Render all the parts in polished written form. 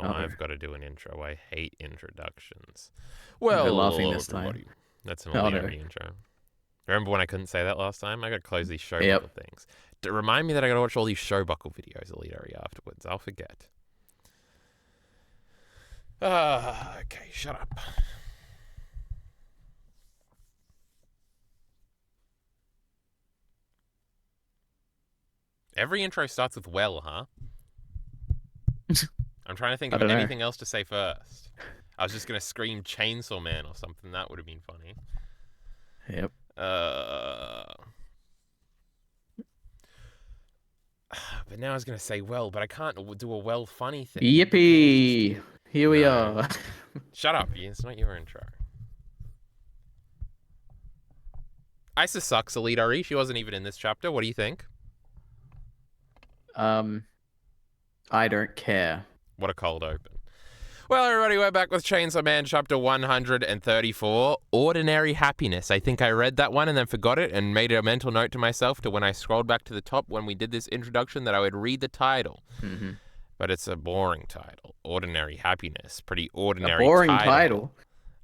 Oh, Oh, I've got to do an intro. I hate introductions. no Well, laughing this time. everybody, that's an Oh no. EliteAri intro. Remember when I couldn't say that last time? I got to close these show buckle Yep. things. Remind me that I got to watch all these show buckle videos, EliteAri, afterwards. I'll forget. Okay, shut up. Every intro starts with well, huh? I'm trying to think I of don't know. anything else to say first. I was just going to scream Chainsaw Man or something. That would have been funny. Yep. Uh, but now I was going to say well, but I can't do a well funny thing. Yippee! Here we No. are. Shut up. It's not your intro. Isa sucks, EliteAri. She wasn't even in this chapter. What do you think? um, I don't care. What a cold open. Well, everybody, we're back with Chainsaw Man chapter 134, Ordinary Happiness. I think I read that one and then forgot it and made a mental note to myself to when I scrolled back to the top when we did this introduction that I would read the title. Mm-hmm. But it's a boring title. Ordinary Happiness. Pretty A ordinary boring title. title.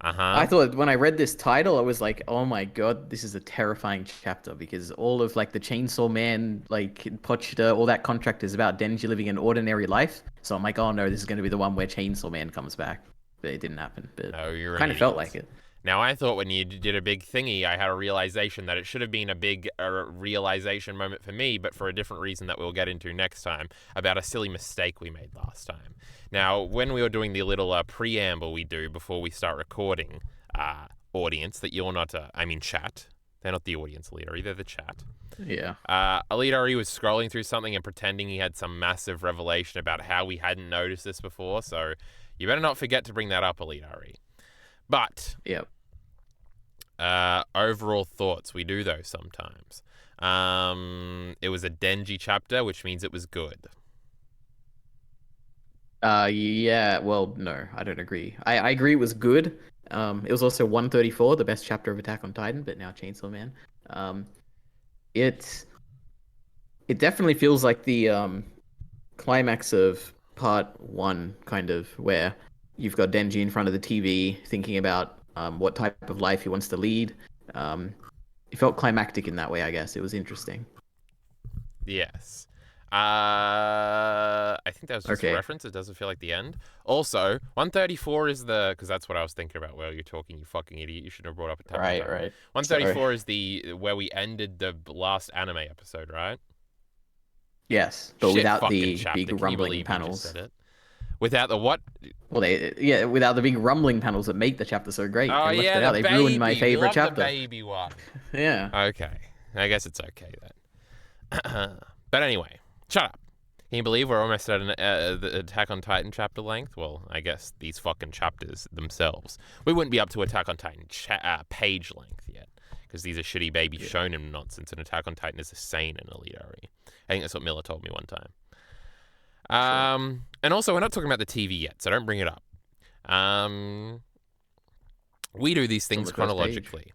I Uh-huh. thought when I read this title, I was like, "Oh my god, this is a terrifying chapter," because all of like the Chainsaw Man, like Pochita, all that contract is about Denji living an ordinary life. So I'm like, "Oh no, this is going to be the one where Chainsaw Man comes back." But it didn't happen. But No, you're an kind of felt idiot. like it. Now, I thought when you did a big thingy, I had a realization that it should have been a big realization moment for me, but for a different reason that we'll get into next time, about a silly mistake we made last time. Now, when we were doing the little preamble we do before we start recording, audience, that you're not, I mean chat, they're not the audience leader, they're the chat. Yeah. EliteAri was scrolling through something and pretending he had some massive revelation about how we hadn't noticed this before, so you better not forget to bring that up, EliteAri. But Yep. overall thoughts, we do those sometimes. It was a Denji chapter, which means it was good. Yeah. Well, no, I don't agree. I agree it was good. It was also 134, the best chapter of Attack on Titan, but now Chainsaw Man. Um, it it definitely feels like the climax of part one, kind of, where you've got Denji in front of the TV thinking about what type of life he wants to lead. Um, it felt climactic in that way, I guess. It was interesting. Yes. I think that was just a Okay. reference. It doesn't feel like the end. Also, 134 is the, because that's what I was thinking about. Well, you're talking, you fucking idiot. You should have brought up Attack on Right, Titan. right. Sorry. 134 is the where we ended the last anime episode, right? Yes, but Shit without fucking the big chapter. Can you rumbling believe you just panels. said it? Without the what? Well, yeah, without the big rumbling panels that make the chapter so great. Oh They left yeah, it the out. They've ruined my baby. We favorite love the chapter. baby one. Yeah. Okay. I guess it's okay then. But anyway, shut up. Can you believe we're almost at the Attack on Titan chapter length? Well, I guess these fucking chapters themselves. We wouldn't be up to Attack on Titan page length yet, because these are shitty baby Yeah. shonen nonsense, and Attack on Titan is a seinen EliteAri. I think that's what Miller told me one time. Sure. And also, we're not talking about the TV yet, so don't bring it up. Um, we do these It's on things the first page. chronologically.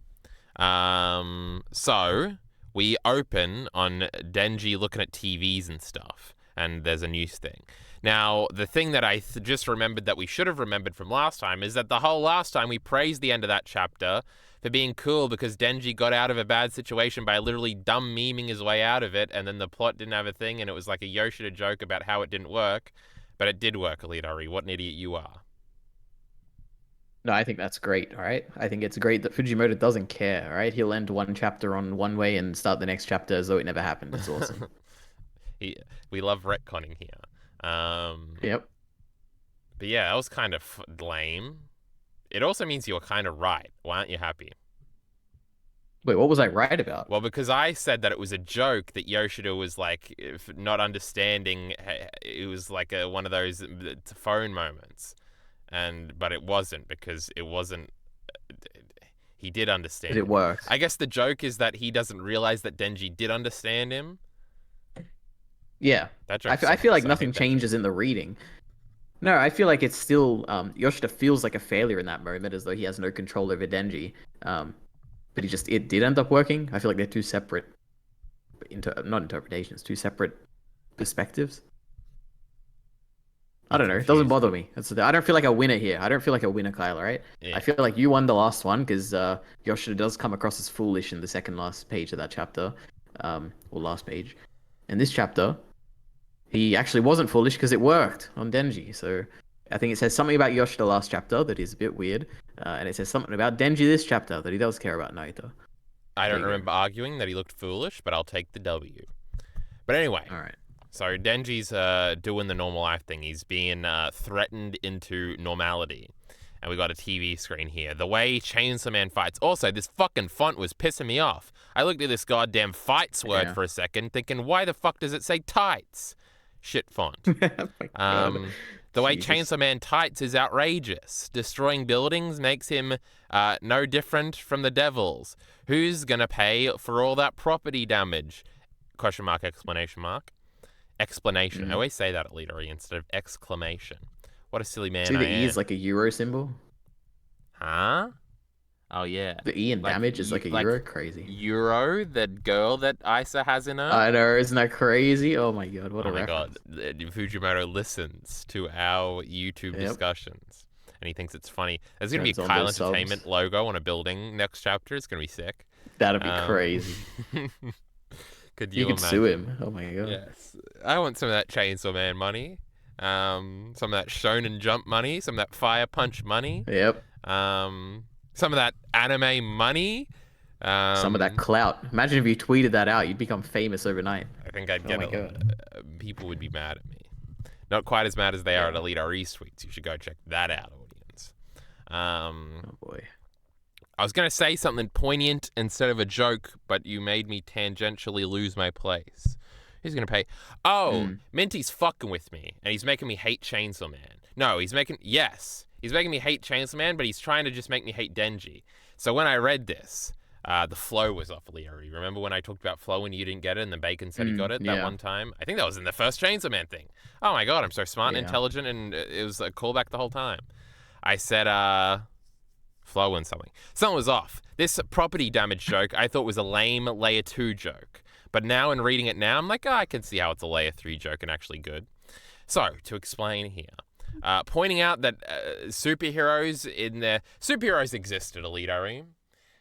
So we open on Denji looking at TVs and stuff, and there's a news thing. Now, the thing that I just remembered that we should have remembered from last time is that the whole last time we praised the end of that chapter for being cool because Denji got out of a bad situation by literally dumb memeing his way out of it, and then the plot didn't have a thing, and it was like a Yoshida joke about how it didn't work, but it did work, EliteAri. What an idiot you are. No, I think that's great. All right. I think it's great that Fujimoto doesn't care. All right. He'll end one chapter on one way and start the next chapter as though it never happened. It's awesome. he, we love retconning here. Yep. But yeah, that was kind of lame. It also means you're kind of right. Why aren't you happy? Wait, what was I right about? Well, because I said that it was a joke that Yoshida was like not understanding. It was like one of those phone moments, but it wasn't because it wasn't. He did Because understand it him. worked. I guess the joke is that he doesn't realize that Denji did understand him. Yeah. That I, joke I feel like sucks. I hate nothing that changes joke. in the reading. No, I feel like it's still Yoshida feels like a failure in that moment, as though he has no control over Denji. But it did end up working. I feel like they're two separate, not interpretations, two separate perspectives. I You don't know. It doesn't confused bother me. me. I don't feel like a winner here. I don't feel like a winner, Kyle. Right? I Yeah. feel like you won the last one because Yoshida does come across as foolish in the second last page of that chapter, or last page. In this chapter, he actually wasn't foolish because it worked on Denji. So I think it says something about Yoshida last chapter that is a bit weird, and it says something about Denji this chapter that he does care about Naito. I There don't you go. remember arguing that he looked foolish, but I'll take the W. But anyway, All right. so Denji's doing the normal life thing. He's being threatened into normality. And we got a TV screen here. The way Chainsaw Man fights. Also, this fucking font was pissing me off. I looked at this goddamn fights word Yeah. for a second, thinking, why the fuck does it say tights? Shit font. Oh my God. The way Jesus. Chainsaw Man tights is outrageous. Destroying buildings makes him no different from the devils. Who's gonna pay for all that property damage? Question mark, explanation mark. Explanation. I Mm. always say that at EliteAri instead of exclamation. What a silly man See, I the E is am. like a euro symbol. Huh? Oh yeah. The E in Like damage is like a like euro. Crazy. Euro, that girl that Isa has in her. I know, isn't that crazy? Oh my God, what Oh a my god. reference. Fujimoto listens to our YouTube Yep. discussions. And he thinks it's funny. There's gonna be a Turns on Kyle those Entertainment subs. logo on a building next chapter. It's gonna be sick. That'd be Um, crazy. could You you could sue imagine? him. Oh my God. Yes. I want some of that Chainsaw Man money. Some of that Shonen Jump money. Some of that Fire Punch money. Yep. Some of that anime money. Some of that clout. Imagine if you tweeted that out, you'd become famous overnight. I think I'd Oh get my a, God. people would be mad at me. Not quite as mad as they are at Yeah. EliteAri tweets. You should go check that out, audience. Oh boy. I was going to say something poignant instead of a joke, but you made me tangentially lose my place. Who's going to pay? Oh, Mm. Minty's fucking with me, and he's making me hate Chainsaw Man. No, he's making me hate Chainsaw Man, but he's trying to just make me hate Denji. So when I read this, the flow was off EliteAri. Remember when I talked about flow and you didn't get it, and then Bacon said he got it that Yeah. one time? I think that was in the first Chainsaw Man thing. Oh my god, I'm so smart and Yeah. intelligent, and it was a callback the whole time. I said, flow and something. Something was off. This property damage joke I thought was a lame layer 2 joke. But now in reading it now, I'm like, oh, I can see how it's a layer 3 joke and actually good. So, to explain here. Pointing out that superheroes exist at EliteAri.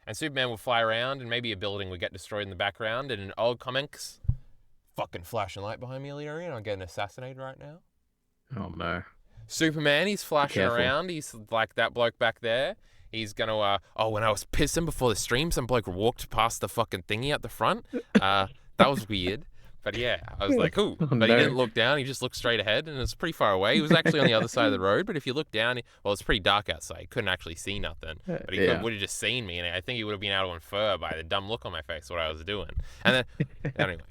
And Superman will fly around and maybe a building would get destroyed in the background. And in old comics, fucking flashing light behind me, EliteAri, and I'm getting assassinated right now. Oh no. Superman, he's flashing Careful. around. He's like that bloke back there. He's gonna, when I was pissing before the stream, some bloke walked past the fucking thingy at the front. That was weird. But yeah, I was like, ooh. Oh, But he no. didn't look down. He just looked straight ahead, and it was pretty far away. He was actually on the other side of the road. But if you look down, well, it's pretty dark outside. He couldn't actually see nothing. But he Yeah. would have just seen me, and I think he would have been able to infer by the dumb look on my face what I was doing. And then, anyway.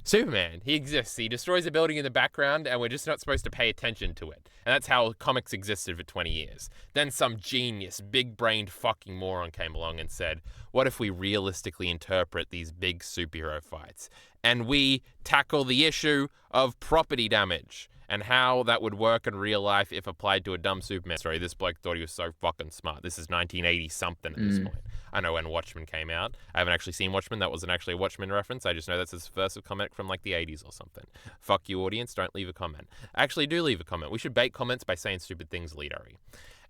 Superman, he exists. He destroys a building in the background, and we're just not supposed to pay attention to it. And that's how comics existed for 20 years. Then some genius, big-brained fucking moron came along and said, what if we realistically interpret these big superhero fights? And we tackle the issue of property damage and how that would work in real life if applied to a dumb Superman story. This bloke thought he was so fucking smart. This is 1980-something at this point. I know when Watchmen came out. I haven't actually seen Watchmen. That wasn't actually a Watchmen reference. I just know that's his first comic from like the 80s or something. Fuck you, audience. Don't leave a comment. Actually, do leave a comment. We should bait comments by saying stupid things, EliteAri.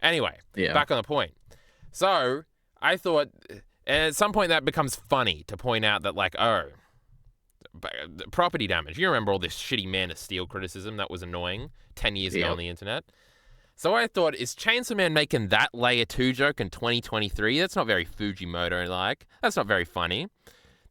Anyway, Yeah. back on the point. So, I thought, and at some point that becomes funny to point out that like, oh, property damage. You remember all this shitty Man of Steel criticism that was annoying 10 years ago Yep. on the internet? So I thought, is Chainsaw Man making that layer 2 joke in 2023? That's not very Fujimoto-like. That's not very funny.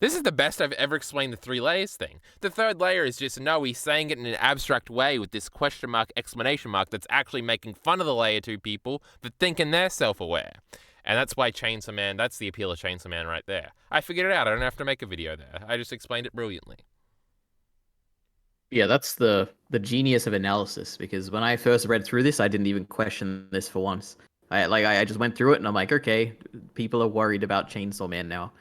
This is the best I've ever explained the 3 layers thing. The third layer is just, no, he's saying it in an abstract way with this question mark, exclamation mark that's actually making fun of the layer 2 people for thinking they're self-aware. And that's why Chainsaw Man, that's the appeal of Chainsaw Man right there. I figured it out. I don't have to make a video there. I just explained it brilliantly. Yeah, that's the genius of analysis, because when I first read through this, I didn't even question this for once. I just went through it and I'm like, okay, people are worried about Chainsaw Man now.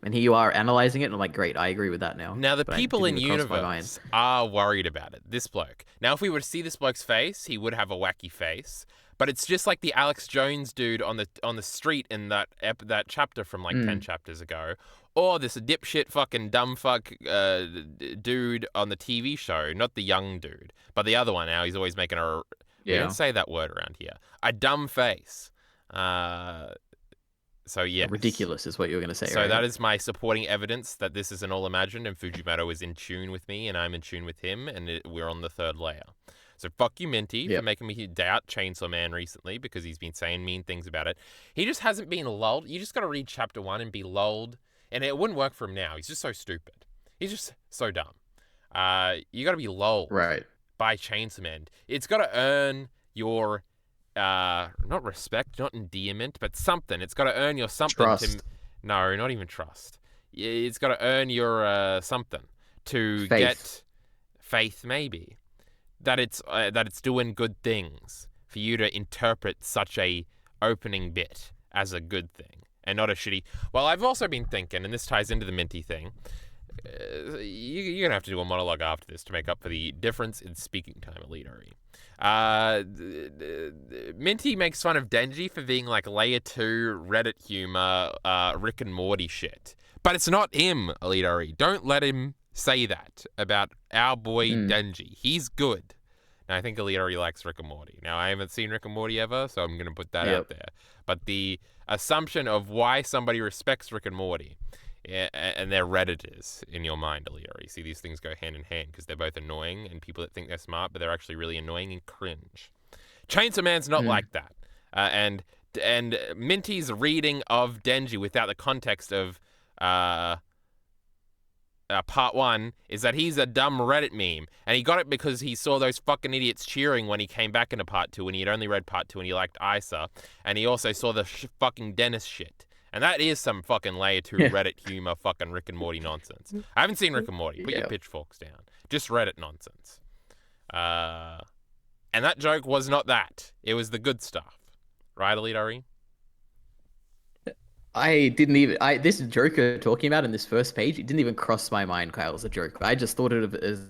And here you are analyzing it, and I'm like, great, I agree with that now. Now, the But it people in didn't even cross my mind. universe are worried about it. This bloke. Now, if we were to see this bloke's face, he would have a wacky face. But it's just like the Alex Jones dude on the street in that chapter from like 10 chapters ago. Or this dipshit fucking dumb fuck dude on the TV show. Not the young dude, but the other one now. He's always making a We don't Yeah. say that word around here. A dumb face. So yes. Ridiculous is what you were going to say, So right? that is my supporting evidence that this isn't all imagined and Fujimoto is in tune with me and I'm in tune with him and we're on the third layer. So fuck you, Minty, for making me doubt Chainsaw Man recently because he's been saying mean things about it. He just hasn't been lulled. You just got to read chapter 1 and be lulled. And it wouldn't work for him now. He's just so stupid. He's just so dumb. You got to be lulled by Chainsaw Man. It's got to earn your... not respect, not endearment, but something. It's got to earn your something. Trust. No, not even trust. It's got to earn your something to Faith. get faith, maybe that it's doing good things for you to interpret such a opening bit as a good thing and not a shitty. Well, I've also been thinking, and this ties into the Minty thing. You're gonna have to do a monologue after this to make up for the difference in speaking time, EliteAri. Minty makes fun of Denji for being like layer 2 Reddit humor, Rick and Morty shit. But it's not him, EliteAri. Don't let him say that about our boy Denji. He's good. Now, I think EliteAri likes Rick and Morty. Now, I haven't seen Rick and Morty ever, so I'm going to put that out there. But the assumption of why somebody respects Rick and Morty and they're Redditors in your mind, EliteAri. See, these things go hand in hand because they're both annoying and people that think they're smart, but they're actually really annoying and cringe. Chainsaw Man's not like that. And Minty's reading of Denji without the context of part 1 is that he's a dumb Reddit meme. And he got it because he saw those fucking idiots cheering when he came back into part 2 and he had only read part 2 and he liked Isa. And he also saw the fucking Dennis shit. And that is some fucking layer 2 Reddit humor, fucking Rick and Morty nonsense. I haven't seen Rick and Morty. Put your pitchforks down. Just Reddit nonsense. And that joke was not that. It was the good stuff. Right, EliteAri? I didn't even... this joke you're talking about in this first page, it didn't even cross my mind, Kyle, as a joke. I just thought of it as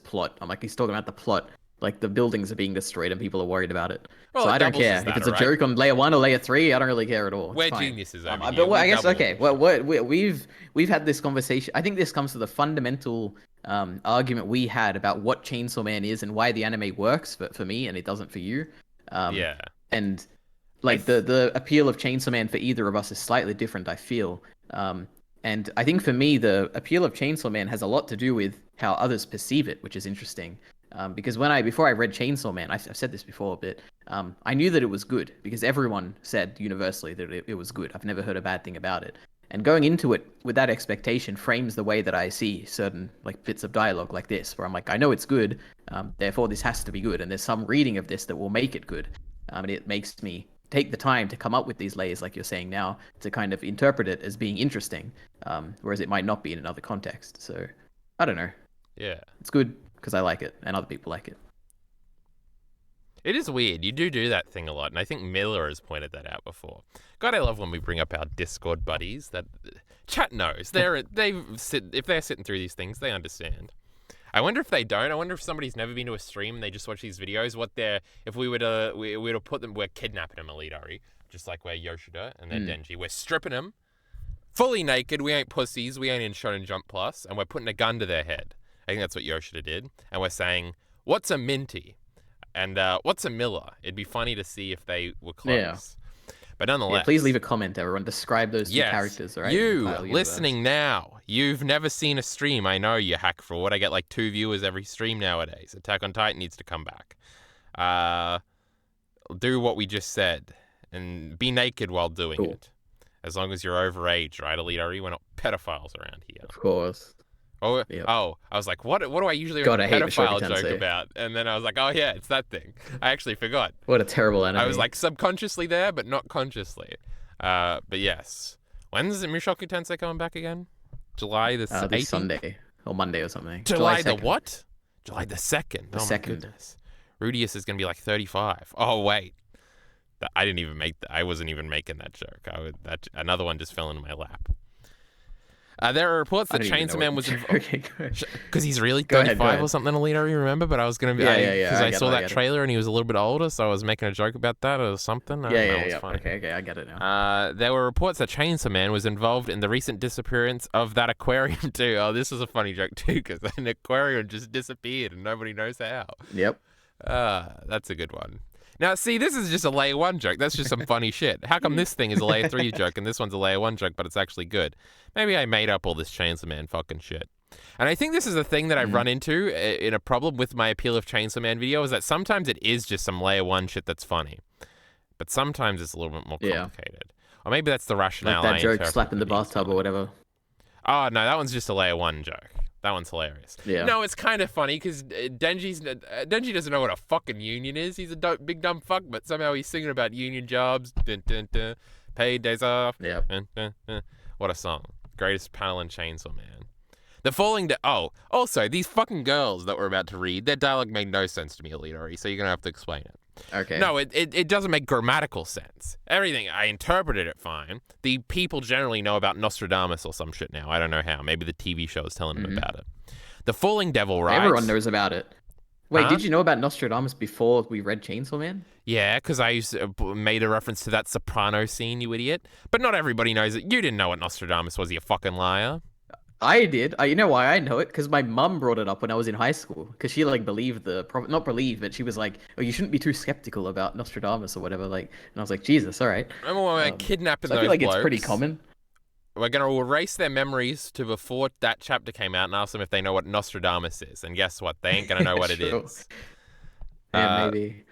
plot. I'm like, he's talking about the plot. Like, the buildings are being destroyed and people are worried about it. Well, so I don't care. If it's a joke on layer 1 or layer 3, I don't really care at all. We're geniuses over here. But I guess, okay, well, we've had this conversation. I think this comes to the fundamental argument we had about what Chainsaw Man is and why the anime works for me and it doesn't for you. And, like, the appeal of Chainsaw Man for either of us is slightly different, I feel. And I think for me, the appeal of Chainsaw Man has a lot to do with how others perceive it, which is interesting. Because before I read Chainsaw Man, I've said this before, but I knew that it was good because everyone said universally that it was good. I've never heard a bad thing about it. And going into it with that expectation frames the way that I see certain like bits of dialogue like this, where I'm like, I know it's good, therefore this has to be good. And there's some reading of this that will make it good. And it makes me take the time to come up with these layers, like you're saying now, to kind of interpret it as being interesting, whereas it might not be in another context. So, I don't know. Yeah. It's good because I like it, and other people like it. It is weird. You do that thing a lot, and I think Miller has pointed that out before. God, I love when we bring up our Discord buddies. That chat knows. If they're sitting through these things, they understand. I wonder if they don't. I wonder if somebody's never been to a stream and they just watch these videos. If we were to put them, we're kidnapping them, EliteAri, just like we're Yoshida and they're Denji. We're stripping them fully naked. We ain't pussies. We ain't in Shonen Jump Plus, and we're putting a gun to their head. I think that's what Yoshida did. And we're saying, what's a Minty? And what's a Miller? It'd be funny to see if they were close. Yeah. But nonetheless... please leave a comment, everyone. Describe those two characters, all right? You, listening now, you've never seen a stream. I know, you hack fraud. I get like 2 viewers every stream nowadays. Attack on Titan needs to come back. Do what we just said. And be naked while doing it. As long as you're overage, right, EliteAri? We're not pedophiles around here. Of course. Oh, I was like, what do I usually make a pedophile joke about? And then I was like, oh yeah, it's that thing. I actually forgot. What a terrible enemy. I was like subconsciously there, but not consciously. But yes. When's Mushoku Tensei coming back again? July the 18th? This Sunday. Or Monday or something. July the what? July the 2nd. The 2nd. Rudius is going to be like 35. Oh, wait. I didn't even make that. I wasn't even making that joke. Another one just fell into my lap. There are reports that Chainsaw Man was because he's really 35 or something, EliteAri, remember? But I was going to be because I saw that trailer and he was a little bit older, so I was making a joke about that or something. Okay, I get it now. There were reports that Chainsaw Man was involved in the recent disappearance of that aquarium too. Oh, this is a funny joke too because an aquarium just disappeared and nobody knows how. Yep. That's a good one. Now, see, this is just a layer 1 joke. That's just some funny shit. How come this thing is a layer 3 joke and this one's a layer 1 joke, but it's actually good? Maybe I made up all this Chainsaw Man fucking shit. And I think this is a thing that I've run into in a problem with my Appeal of Chainsaw Man video, is that sometimes it is just some layer 1 shit that's funny. But sometimes it's a little bit more complicated. Or maybe that's the rationale. Like that joke slapping the bathtub or whatever. Oh, no, that one's just a layer 1 joke. That one's hilarious. Yeah. No, it's kind of funny because Denji doesn't know what a fucking union is. He's a big dumb fuck, but somehow he's singing about union jobs. Dun, dun, dun, paid days off. Yeah. What a song. Greatest panel in Chainsaw Man. The falling also, these fucking girls that we're about to read, their dialogue made no sense to me, EliteAri, so you're going to have to explain it. Okay. No, it doesn't make grammatical sense. Everything, I interpreted it fine. The people generally know about Nostradamus or some shit now. I don't know how. Maybe the TV show is telling them about it. The Falling Devil writes... Everyone knows about it. Wait, did you know about Nostradamus before we read Chainsaw Man? Yeah, because I made a reference to that Soprano scene, you idiot. But not everybody knows it. You didn't know what Nostradamus was, you fucking liar. I did. You know why I know it? Because my mum brought it up when I was in high school. Because she like believed not believed, but she was like, "Oh, you shouldn't be too skeptical about Nostradamus or whatever." Like, and I was like, "Jesus, all right." Remember when we were kidnapping so those I feel like blokes? It's pretty common. We're gonna erase their memories to before that chapter came out and ask them if they know what Nostradamus is. And guess what? They ain't gonna know what it is. Yeah, maybe.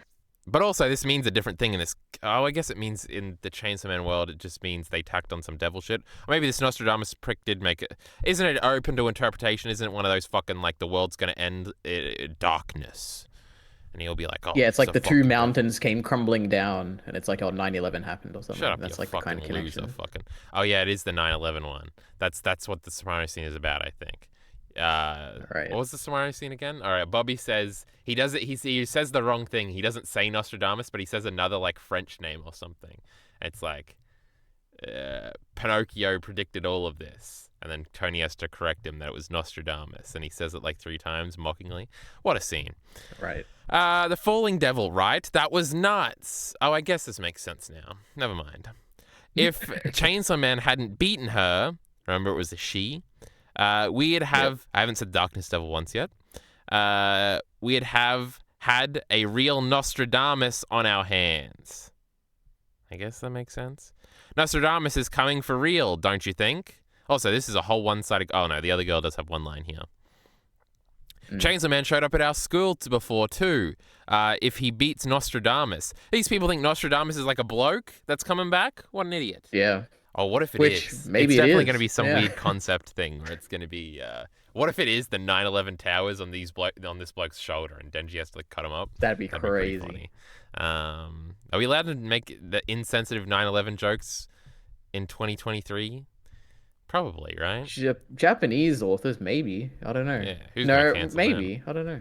But also, this means a different thing in this. Oh, I guess it means in the Chainsaw Man world, it just means they tacked on some devil shit. Or maybe this Nostradamus prick did make it. Isn't it open to interpretation? Isn't it one of those fucking, like, the world's gonna end darkness? And he'll be like, oh. Yeah, it's like the two mountains came crumbling down, and it's like, oh, 9/11 happened or something. Shut up, That's you like fucking the kind of connection. loser, fucking. Oh, yeah, it is the 9/11 one. That's what the Soprano scene is about, I think. Right. What was the Soprano scene again? All right, Bobby says he does it. He says the wrong thing. He doesn't say Nostradamus, but he says another like French name or something. It's like Pinocchio predicted all of this, and then Tony has to correct him that it was Nostradamus, and he says it like 3 times mockingly. What a scene! Right. The Falling Devil, right? That was nuts. Oh, I guess this makes sense now. Never mind. If Chainsaw Man hadn't beaten her, remember it was a she. We'd have, I haven't said Darkness Devil once yet. We'd have had a real Nostradamus on our hands. I guess that makes sense. Nostradamus is coming for real, don't you think? Also, this is a whole one-sided... Oh, no, the other girl does have one line here. Chainsaw Man showed up at our school before, too. If he beats Nostradamus. These people think Nostradamus is like a bloke that's coming back? What an idiot. Yeah. Oh, what if it Which, is? maybe it's definitely it going to is. be some weird concept thing where it's going to be... what if it is the 9/11 towers on on this bloke's shoulder and Denji has to like, cut him up? That'd be Be crazy. funny. Are we allowed to make the insensitive 9/11 jokes in 2023? Probably, right? Japanese authors, maybe. I don't know. Yeah, who's gonna cancel maybe. I don't know.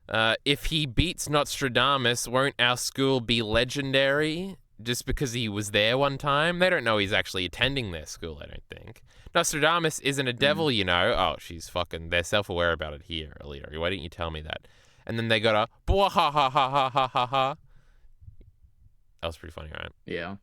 Yeah. If he beats Nostradamus, won't our school be legendary? Just because he was there one time? They don't know he's actually attending their school, I don't think. Nostradamus isn't a devil, you know. Oh, she's fucking... They're self-aware about it here, EliteAri. Why didn't you tell me that? And then they got a... Bwah, ha, ha, ha, ha, ha, ha, ha. That was pretty funny, right? Yeah.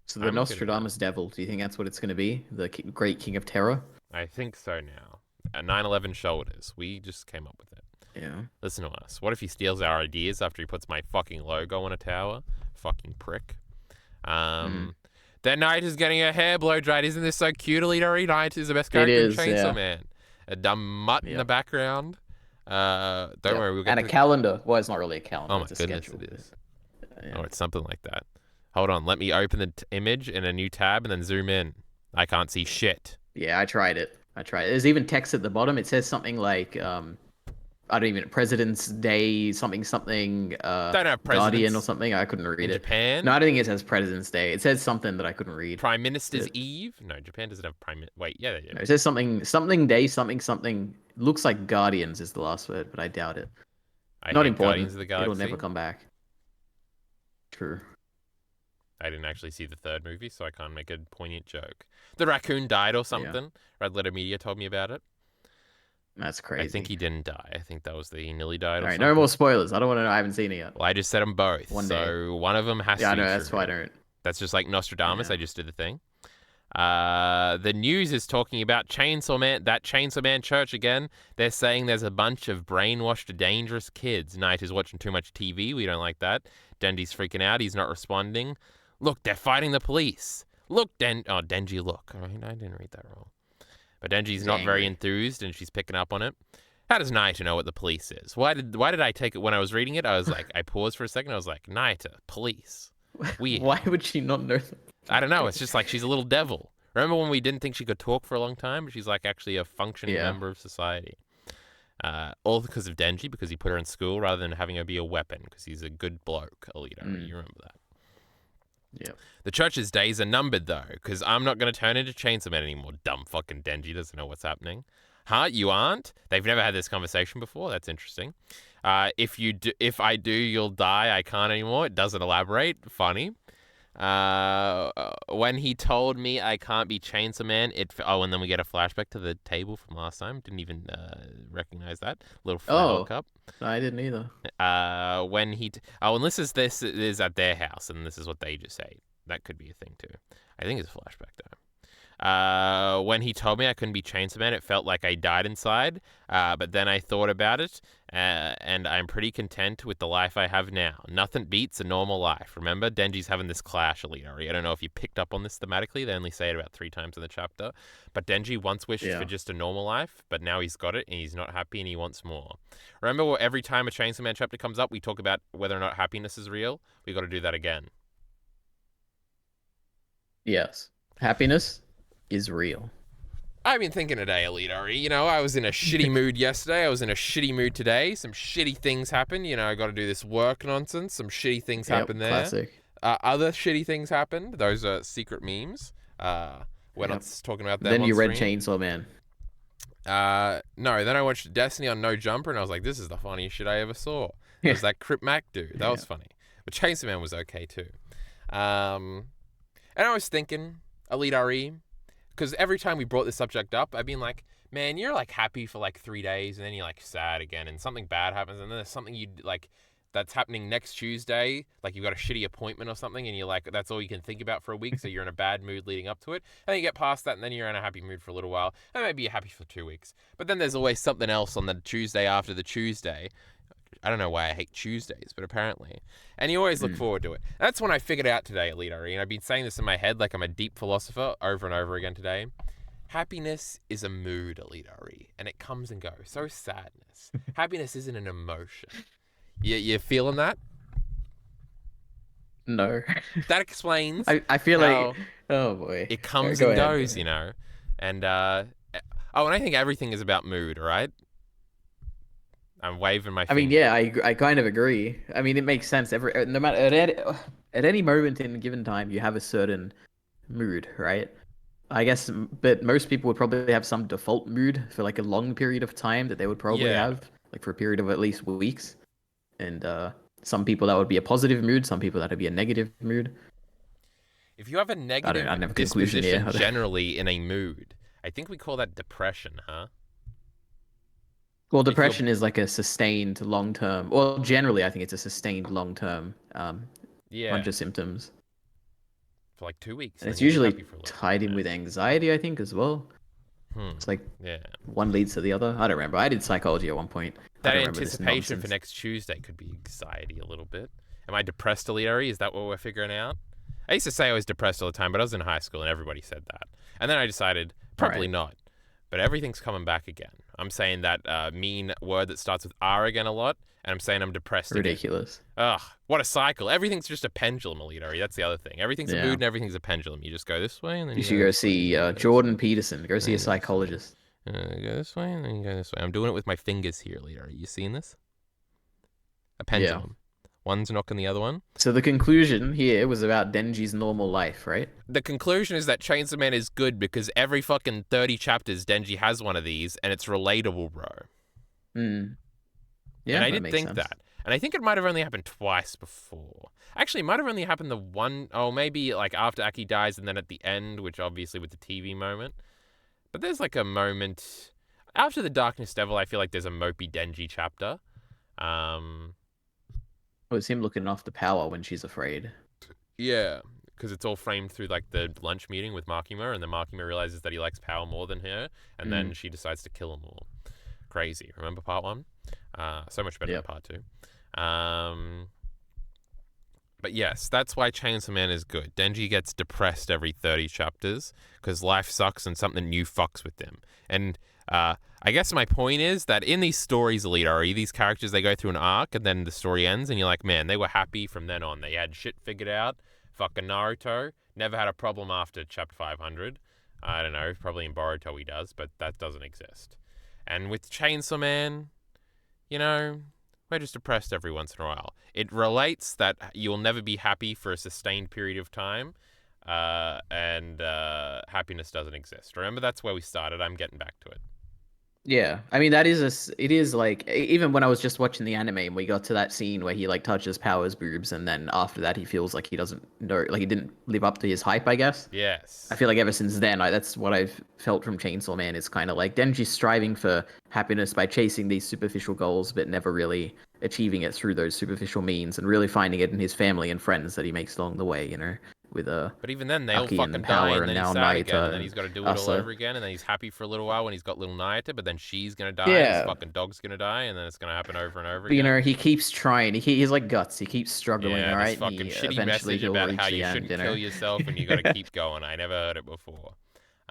So the Nostradamus devil, do you think that's what it's going to be? The great king of terror? I think so now. 9/11 shoulders. We just came up with it. Yeah. Listen to us. What if he steals our ideas after he puts my fucking logo on a tower? Fucking prick. That Knight is getting her hair blow dried. Isn't this so cute, EliteAri? Knight is the best character in Chainsaw Man. A dumb mutt in the background. Don't worry, we'll get and a calendar. Well, it's not really a calendar. Oh my it's a goodness, schedule. it is. Yeah. Oh, it's something like that. Hold on, let me open the image in a new tab and then zoom in. I can't see shit. Yeah, I tried it. There's even text at the bottom. It says something like, I don't even, President's Day, something, Don't have presidents. Guardian or something. I couldn't read in it. Japan? No, I don't think it says President's Day. It says something that I couldn't read. Prime Minister's Eve? No, Japan doesn't have Prime... Wait, yeah, they do. No, it says something day, something. Looks like Guardians is the last word, but I doubt it. Not important. Guardians of the Galaxy. It'll never come back. True. I didn't actually see the third movie, so I can't make a poignant joke. The raccoon died or something. Yeah. Red Letter Media told me about it. That's crazy. I think he didn't die. I think that was he nearly died. All right, no more spoilers. I don't want to know. I haven't seen it yet. Well, I just said them both. One day. So one of them has to be I know, that's why I don't. That's just like Nostradamus. Yeah. I just did the thing. The news is talking about Chainsaw Man, that Chainsaw Man church again. They're saying there's a bunch of brainwashed, dangerous kids. Knight is watching too much TV. We don't like that. Denji's freaking out. He's not responding. Look, they're fighting the police. Look, Denji, look. I didn't read that wrong. But Denji's He's not very angry. enthused, and she's picking up on it. How does Naita know what the police is? Why did I take it when I was reading it? I was like, I paused for a second. I was like, Naita, police. Weird. Why would she not know that? I don't know. It's just like she's a little devil. Remember when we didn't think she could talk for a long time? But she's like actually a functioning Yeah. member of society. All because of Denji, because he put her in school rather than having her be a weapon, because he's a good bloke, EliteAri. You remember that. Yeah. The church's days are numbered, though, because I'm not going to turn into Chainsaw Man anymore. Dumb fucking Denji doesn't know what's happening. Huh? You aren't? They've never had this conversation before. That's interesting. If I do, you'll die. I can't anymore. It doesn't elaborate. Funny. When he told me I can't be Chainsaw Man, and then we get a flashback to the table from last time. Didn't even recognize that little flower cup. No, I didn't either. And this is at their house, and this is what they just say. That could be a thing too. I think it's a flashback though. When he told me I couldn't be Chainsaw Man, it felt like I died inside. But then I thought about it, and I'm pretty content with the life I have now. Nothing beats a normal life. Remember, Denji's having this clash, EliteAri. I don't know if you picked up on this thematically. They only say it about 3 times in the chapter. But Denji once wished for just a normal life, but now he's got it, and he's not happy, and he wants more. Remember, every time a Chainsaw Man chapter comes up, we talk about whether or not happiness is real? We got to do that again. Yes. Happiness is real. I've been thinking today, EliteAri. You know, I was in a shitty mood yesterday. I was in a shitty mood today. Some shitty things happened. You know, I got to do this work nonsense. Some shitty things happened there. Classic. Other shitty things happened. Those are secret memes. We're not talking about them. Then on you read stream. Chainsaw Man. No. Then I watched Destiny on No Jumper, and I was like, this is the funniest shit I ever saw. It was that Crip Mac dude. That was funny. But Chainsaw Man was okay too. And I was thinking, EliteAri, because every time we brought this subject up, I've been like, man, you're like happy for like 3 days, and then you're like sad again, and something bad happens, and then there's something you like that's happening next Tuesday, like you've got a shitty appointment or something, and you're like, that's all you can think about for a week, so you're in a bad mood leading up to it, and then you get past that, and then you're in a happy mood for a little while, and maybe you're happy for 2 weeks. But then there's always something else on the Tuesday after the Tuesday. I don't know why I hate Tuesdays, but apparently. And you always look forward to it. That's when I figured out today, EliteAri, and I've been saying this in my head like I'm a deep philosopher over and over again today. Happiness is a mood, EliteAri, and it comes and goes. So is sadness. Happiness isn't an emotion. You feeling that? No. That explains. I feel like, oh boy, it comes Go and ahead. goes, you know. And and I think everything is about mood, right? I'm waving my finger. I mean, yeah, I kind of agree. I mean, it makes sense. No matter at any moment in a given time, you have a certain mood, right? I guess, but most people would probably have some default mood for like a long period of time that they would probably have, like for a period of at least weeks. And some people that would be a positive mood, some people that would be a negative mood. If you have a negative disposition generally in a mood, I think we call that depression, huh? Well, depression is like a sustained long-term. Well, generally, I think it's a sustained long-term bunch of symptoms. For like 2 weeks. And it's usually tied in with anxiety, I think, as well. It's like one leads to the other. I don't remember. I did psychology at one point. That anticipation for next Tuesday could be anxiety a little bit. Am I depressed, EliteAri? Is that what we're figuring out? I used to say I was depressed all the time, but I was in high school and everybody said that. And then I decided probably not. But everything's coming back again. I'm saying that mean word that starts with R again a lot, and I'm saying I'm depressed Ridiculous. Again. Ugh, what a cycle. Everything's just a pendulum, EliteAri. That's the other thing. Everything's a mood and everything's a pendulum. You just go this way, and then you should go see Jordan Peterson. Go see a psychologist. Go this way, and then you go this way. I'm doing it with my fingers here, EliteAri. You seeing this? A pendulum. Yeah. One's knocking the other one. So the conclusion here was about Denji's normal life, right? The conclusion is that Chainsaw Man is good because every fucking 30 chapters Denji has one of these, and it's relatable, bro. Yeah, and I did think that. And I think it might have only happened twice before. Actually, it might have only happened the one... Oh, maybe like after Aki dies and then at the end, which obviously with the TV moment. But there's like a moment... After the Darkness Devil, I feel like there's a mopey Denji chapter. Oh, it's him looking off the power when she's afraid. Yeah, because it's all framed through like the lunch meeting with Makima, and then Makima realizes that he likes power more than her, and then she decides to kill them all. Crazy. Remember part 1? So much better than part 2. But yes, that's why Chainsaw Man is good. Denji gets depressed every 30 chapters because life sucks and something new fucks with them. And I guess my point is that in these stories, EliteAri, these characters, they go through an arc and then the story ends and you're like, man, they were happy from then on. They had shit figured out. Fucking Naruto never had a problem after chapter 500. I don't know, probably in Boruto he does, but that doesn't exist. And with Chainsaw Man, you know, we're just depressed every once in a while. It relates that you'll never be happy for a sustained period of time, and happiness doesn't exist. Remember, that's where we started. I'm getting back to it. Yeah, I mean that is it is like even when I was just watching the anime and we got to that scene where he like touches Power's boobs and then after that he feels like he doesn't know, like he didn't live up to his hype, I guess. Yes. I feel like ever since then, that's what I've felt from Chainsaw Man. Is kind of like Denji striving for happiness by chasing these superficial goals, but never really achieving it through those superficial means, and really finding it in his family and friends that he makes along the way. You know, with But even then, they all Aki fucking and die, Power and and then he's now sad again, and then Naita he's got to and do it all Asa. over again, and then he's happy for a little while when he's got little Naita, but then she's gonna die, and his Yeah, fucking dog's gonna die, and then it's gonna happen over and over but, you again. know, he keeps trying. He's like guts. He keeps struggling. Yeah, All this right, and fucking he shitty eventually message he'll about how reach you the end. shouldn't You kill know. yourself and you got to keep going. I never heard it before.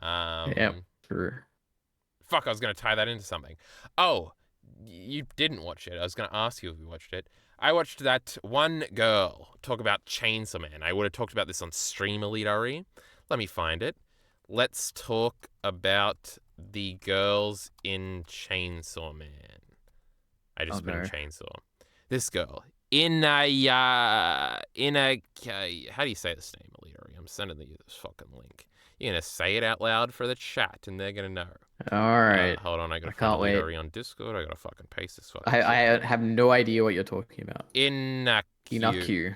Yeah, true. Fuck, I was gonna tie that into something. Oh, you didn't watch it. I was gonna ask you if you watched it. I watched that one girl talk about Chainsaw Man. I would have talked about this on stream, EliteAri. Let me find it. Let's talk about the girls in Chainsaw Man. I just Oh put in no. Chainsaw. This girl. How do you say this name, EliteAri? I'm sending you this fucking link. You're gonna say it out loud for the chat, and they're gonna know. All right. Hold on, I gotta I find can't wait. EliteAri on Discord. I gotta fucking paste this fucking I shit. have no idea what you're talking about. Inakyu. Inaku.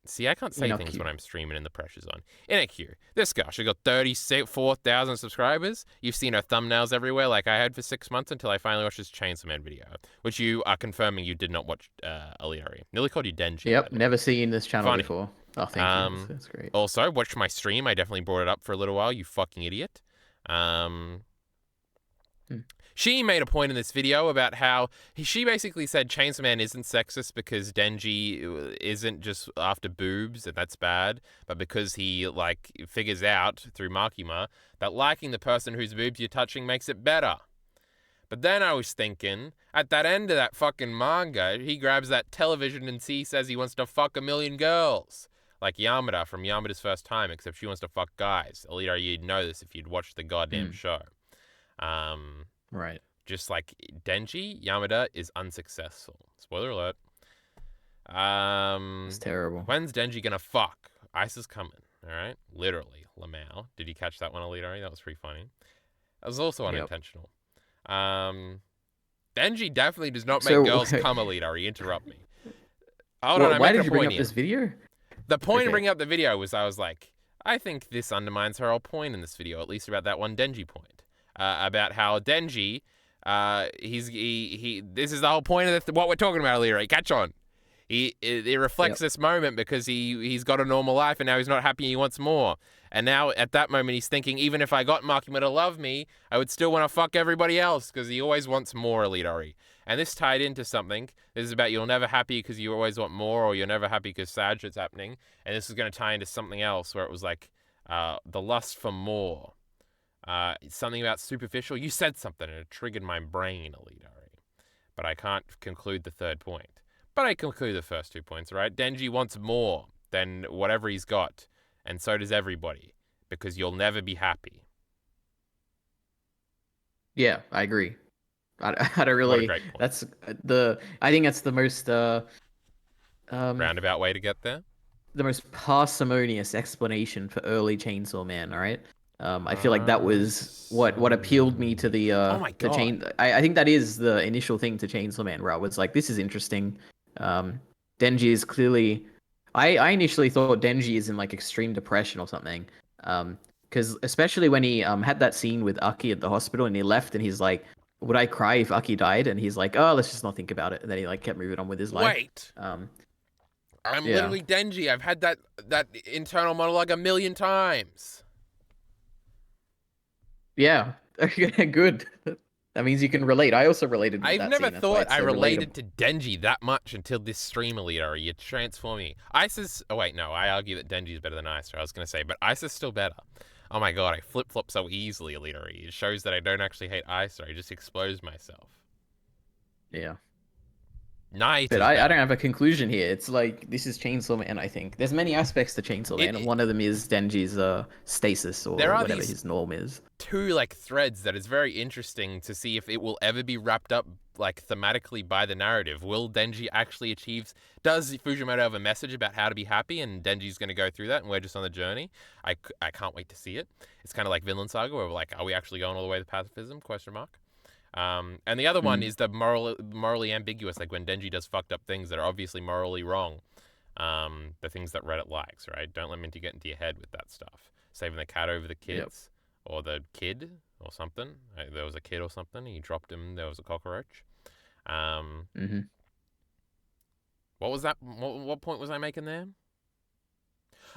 See, I can't say things Inaku. when I'm streaming and the pressure's on. Inakyu. This girl, she got 34,000 subscribers. You've seen her thumbnails everywhere, like I had for 6 months until I finally watched this Chainsaw Man video, which you are confirming you did not watch, EliteAri. Nearly called you Denji. Yep, never seen this channel Funny. before. Oh, thank you. That's great. Also, watched my stream. I definitely brought it up for a little while. You fucking idiot. She made a point in this video about how she basically said Chainsaw Man isn't sexist because Denji isn't just after boobs and that's bad, but because he like figures out through Makima that liking the person whose boobs you're touching makes it better. But then I was thinking, at that end of that fucking manga, he grabs that television and he says he wants to fuck 1,000,000 girls. Like Yamada from Yamada's First Time, except she wants to fuck guys. EliteAri, you'd know this if you'd watched the goddamn show. Right. Just like Denji, Yamada is unsuccessful. Spoiler alert. It's terrible. When's Denji gonna fuck? Ice is coming. All right, literally. Lamau. Did you catch that one, EliteAri? That was pretty funny. That was also unintentional. Denji definitely does not make girls come, EliteAri. Interrupt me. Hold on, why did you bring up this video? The point of bringing up the video was I was like, I think this undermines her whole point in this video, at least about that one Denji point. About how Denji, this is the whole point of what we're talking about, EliteAri. Catch on. It reflects this moment because he's got a normal life and now he's not happy and he wants more. And now at that moment he's thinking, even if I got Makima to love me, I would still want to fuck everybody else because he always wants more, EliteAri. And this tied into something. This is about you're never happy because you always want more, or you're never happy because sad shit's happening. And this is going to tie into something else where it was like the lust for more. Something about superficial. You said something and it triggered my brain, EliteAri. But I can't conclude the third point. But I conclude the first 2 points, right? Denji wants more than whatever he's got. And so does everybody. Because you'll never be happy. Yeah, I agree. I don't really. What a great point. That's I think that's the most roundabout way to get there. The most parsimonious explanation for early Chainsaw Man. All right. I feel like that was what appealed me to the oh my God. I think that is the initial thing to Chainsaw Man, where I was like, this is interesting. Denji is clearly. I initially thought Denji is in like extreme depression or something. Because especially when he had that scene with Aki at the hospital and he left and he's like, would I cry if Aki died? And he's like, oh, let's just not think about it. And then he like kept moving on with his life. Wait. I'm Yeah. literally Denji. I've had that internal monologue a million times. Yeah. Okay, good. That means you can relate. I also related with I've that never scene. That's why thought it's I so relatable. related to Denji that much until this stream, EliteAri. You're transforming me. Isis. Oh wait, no. I argue that Denji's better than Isis. I was gonna say, but Isis still better. Oh my god, I flip flop so easily, EliteAri. It shows that I don't actually hate Isis. I just expose myself. Yeah. Night But is I better. don't have a conclusion here. It's like this is Chainsaw Man, I think. There's many aspects to Chainsaw Man, and It one of them is Denji's stasis there or are whatever these his norm is. two like threads that is very interesting to see if it will ever be wrapped up like thematically by the narrative. Will Denji actually achieve? Does Fujimoto have a message about how to be happy, and Denji's going to go through that, and we're just on the journey? I can't wait to see it. It's kind of like Vinland Saga, where we're like, are we actually going all the way to pacifism? Question mark. And the other one Mm. is the morally ambiguous, like when Denji does fucked up things that are obviously morally wrong. The things that Reddit likes, right? Don't let me get into your head with that stuff. Saving the cat over the Yep. kids, or the kid, or something. There was a kid or something. He dropped him. There was a cockroach. Um, Hmm. what was that? What point was I making there?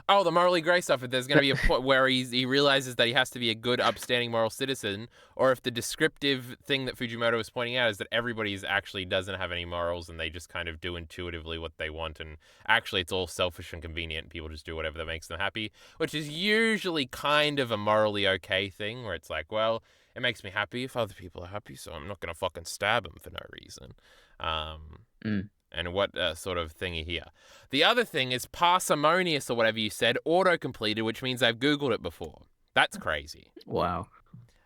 Oh, the morally grey stuff. If there's going to be a point where he realizes that he has to be a good, upstanding moral citizen, or if the descriptive thing that Fujimoto was pointing out is that everybody actually doesn't have any morals and they just kind of do intuitively what they want, and actually it's all selfish and convenient. And people just do whatever that makes them happy, which is usually kind of a morally okay thing, where it's like, well, it makes me happy if other people are happy, so I'm not going to fucking stab them for no reason. Um, Mm. and what sort of thingy here. The other thing is parsimonious, or whatever you said, auto-completed, which means I've Googled it before. That's crazy. Wow.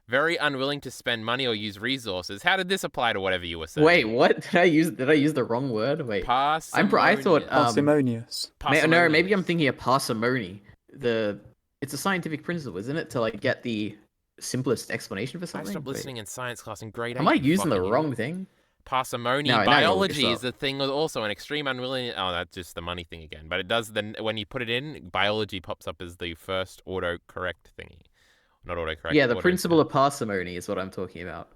Very unwilling to spend money or use resources. How did this apply to whatever you were Wait, saying? what? Did I use the wrong word? Wait. I thought Parsimonious. Parsimonious. no, maybe I'm Parsimonious. thinking of parsimony. It's a scientific principle, isn't it? To like get the simplest explanation for I something? stopped Wait. listening in science class in grade Am 8, I you using the fucking idiot. wrong thing? Parsimony. Now you're looking this Biology is up. the thing also an extreme unwilling. Oh, that's just the money thing again. But it does then when you put it in, biology pops up as the first autocorrect thingy. Not autocorrect. Yeah, the Auto. principle of parsimony is what I'm talking about.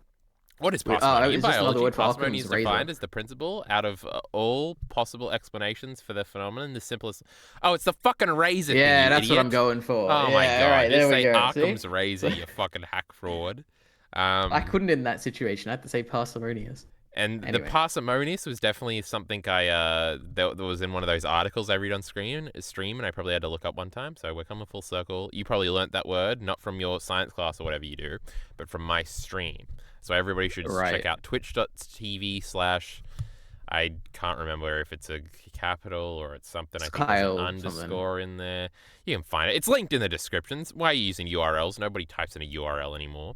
What is parsimony? In It's just another biology, word for parsimony is Occam's razor. defined as the principle out of all possible explanations for the phenomenon, the simplest. Oh, it's the fucking razor thing, Yeah, you that's what I'm idiot. going for. Oh my Yeah, all god, right, just there we say go. See? Occam's razor, you fucking hack fraud. I Um, couldn't in that situation. I had to say parsimonious. and the Anyway. parsimonious was definitely something that was in one of those articles I read on stream, and I probably had to look up one time. So we're coming full circle. You probably learnt that word not from your science class or whatever you do, but from my stream. So everybody should check Right. out twitch.tv/ I can't remember if it's a capital or it's something. It's I think there's an Kyle something. underscore in there. You can find it. It's linked in the descriptions. Why are you using URLs? Nobody types in a URL anymore.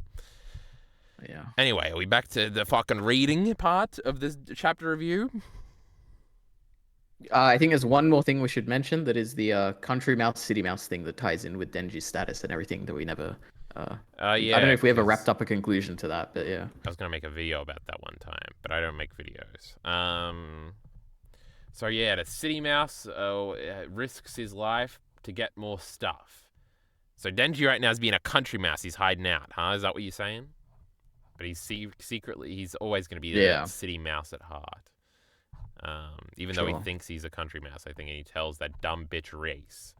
Yeah. Anyway, are we back to the fucking reading part of this chapter review? I think there's one more thing we should mention that is the country mouse, city mouse thing that ties in with Denji's status and everything that we never. I Yeah. don't know if we ever 'cause wrapped up a conclusion to that, but yeah. I was gonna make a video about that one time, but I don't make videos. So yeah, the city mouse risks his life to get more stuff. So Denji right now is being a country mouse. He's hiding out, huh? Is that what you're saying? But he's secretly, he's always going to be Yeah. the city mouse at heart. Even though he Sure. thinks he's a country mouse, I think, and he tells that dumb bitch Reese.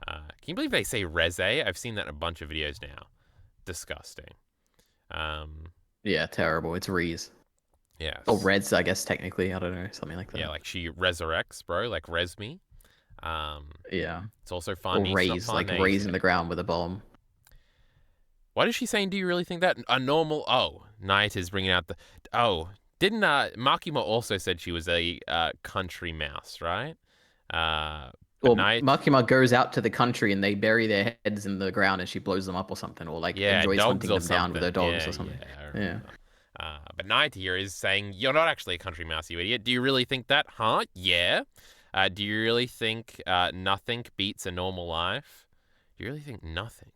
Can you believe they say Reze? I've seen that in a bunch of videos now. Disgusting. Yeah, terrible. It's Reese. Yeah. Or Reds, I guess, technically. I don't know. Something like that. Yeah, like she resurrects, bro. Like res me. Yeah. It's also Or fun. raise, like raising the ground with a bomb. What is she saying? Do you really think that a normal? Oh, Night is bringing out the. Oh, didn't Makima also said she was a country mouse, right? Well, Night. Makima goes out to the country and they bury their heads in the ground and she blows them up or something, or like Yeah, enjoys dogs hunting or them down with her something. dogs Yeah, or something. Yeah. I Yeah. remember. But Night here is saying you're not actually a country mouse, you idiot. Do you really think that? Huh? Yeah. Do you really think nothing beats a normal life? Do you really think nothing?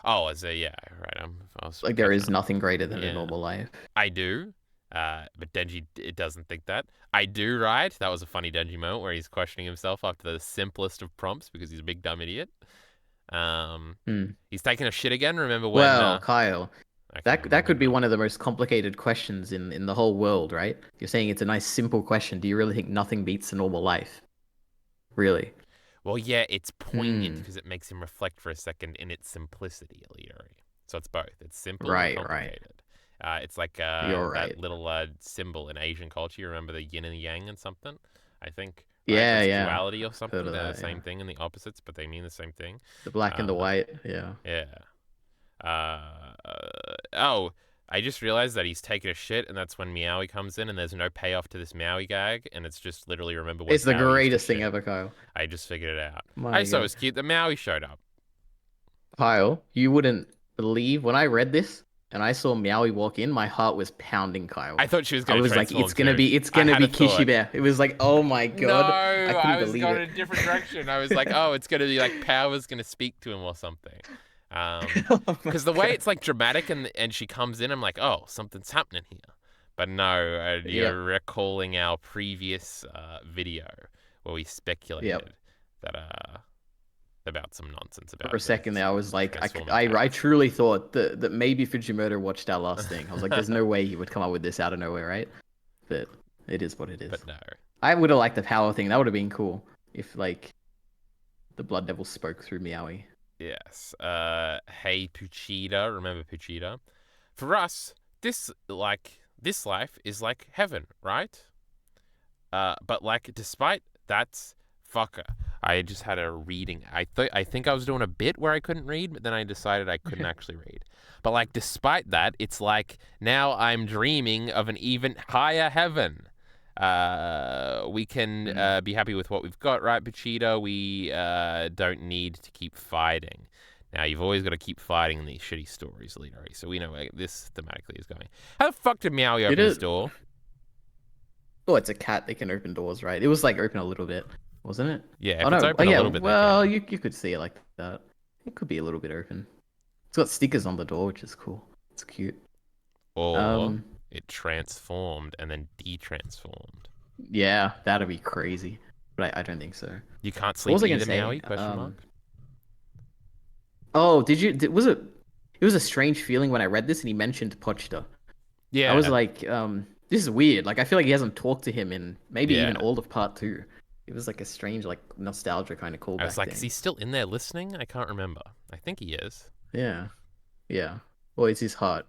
Oh, yeah, right. I was Like there catching is up. nothing greater than Yeah. a normal life. I do. But Denji it doesn't think that. I do, right? That was a funny Denji moment where he's questioning himself after the simplest of prompts because he's a big dumb idiot. He's taking a shit again. Remember when? Well, Kyle, I can't that could be remember. one of the most complicated questions in the whole world, right? You're saying it's a nice simple question. Do you really think nothing beats a normal life? Really? Well, yeah, it's poignant Hmm. because it makes him reflect for a second in its simplicity, EliteAri. So it's both. It's simple and Right, right. complicated. It's like You're that right. little symbol in Asian culture. You remember the yin and yang and something? I think, right? Yeah, That's yeah. duality or I've heard something. of They're the that, yeah. same thing and the opposites, but they mean the same thing. The black and the Uh, white, yeah. yeah. Oh, I just realized that he's taking a shit, and that's when Meowie comes in, and there's no payoff to this Meowie gag, and it's just literally remember when It's the Power used to greatest thing shit. ever, Kyle. I just figured it out. I My just thought it God. was cute that Maui showed up. Kyle, you wouldn't believe when I read this and I saw Meowie walk in, my heart was pounding, Kyle. I thought she was I going to was like, transform too. it's I gonna had be a thought. Kishibe. It was like, oh my No, God. I couldn't I was believe going it. in a different direction. I was like, oh, it's going to be like Power's going to speak to him or something. Oh my Because the way God. it's like dramatic and she comes in, I'm like, oh, something's happening here. But no, Yep, you're recalling our previous video where we yep. speculated that about some nonsense For a about second there, I was like, transforming cats. I truly thought that maybe Fujimoto watched our last thing. I was like, there's no way he would come up with this out of nowhere, right? But it is what it is. But no. I would have liked the power thing. That would have been cool if like the Blood Devil spoke through Meowie. Yes. Hey Puchita, remember Puchita? For us, this life is like heaven, right? But like despite that fucker, I just had a reading. I think I was doing a bit where I couldn't read, but then I decided I couldn't actually read. But like despite that, it's like now I'm dreaming of an even higher heaven. We can Mm. be happy with what we've got, right, Pachito? We don't need to keep fighting. Now, you've always got to keep fighting in these shitty stories, EliteAri, so we know where this thematically is going. How the fuck did Meowie Did open his it? door? Oh, it's a cat. They can open doors, right? It was like open a little bit, wasn't it? Yeah, Oh if it's no. Oh open a yeah. little bit, they Well, can. you could see it like that. It could be a little bit open. It's got stickers on the door, which is cool. It's cute. Or Um, it transformed and then de-transformed. yeah, that'd be crazy. But I don't think so. You can't What sleep was I gonna either, say? Meowie? Question mark. Oh, was it? It was a strange feeling when I read this and he mentioned Pochta. I was Yeah, like, this is weird. Like, I feel like he hasn't talked to him in maybe yeah. even all of part two. It was like a strange, like, nostalgia kind of I was callback like, is he thing. still in there listening? I can't remember. I think he is. Yeah, yeah. Well, it's his heart.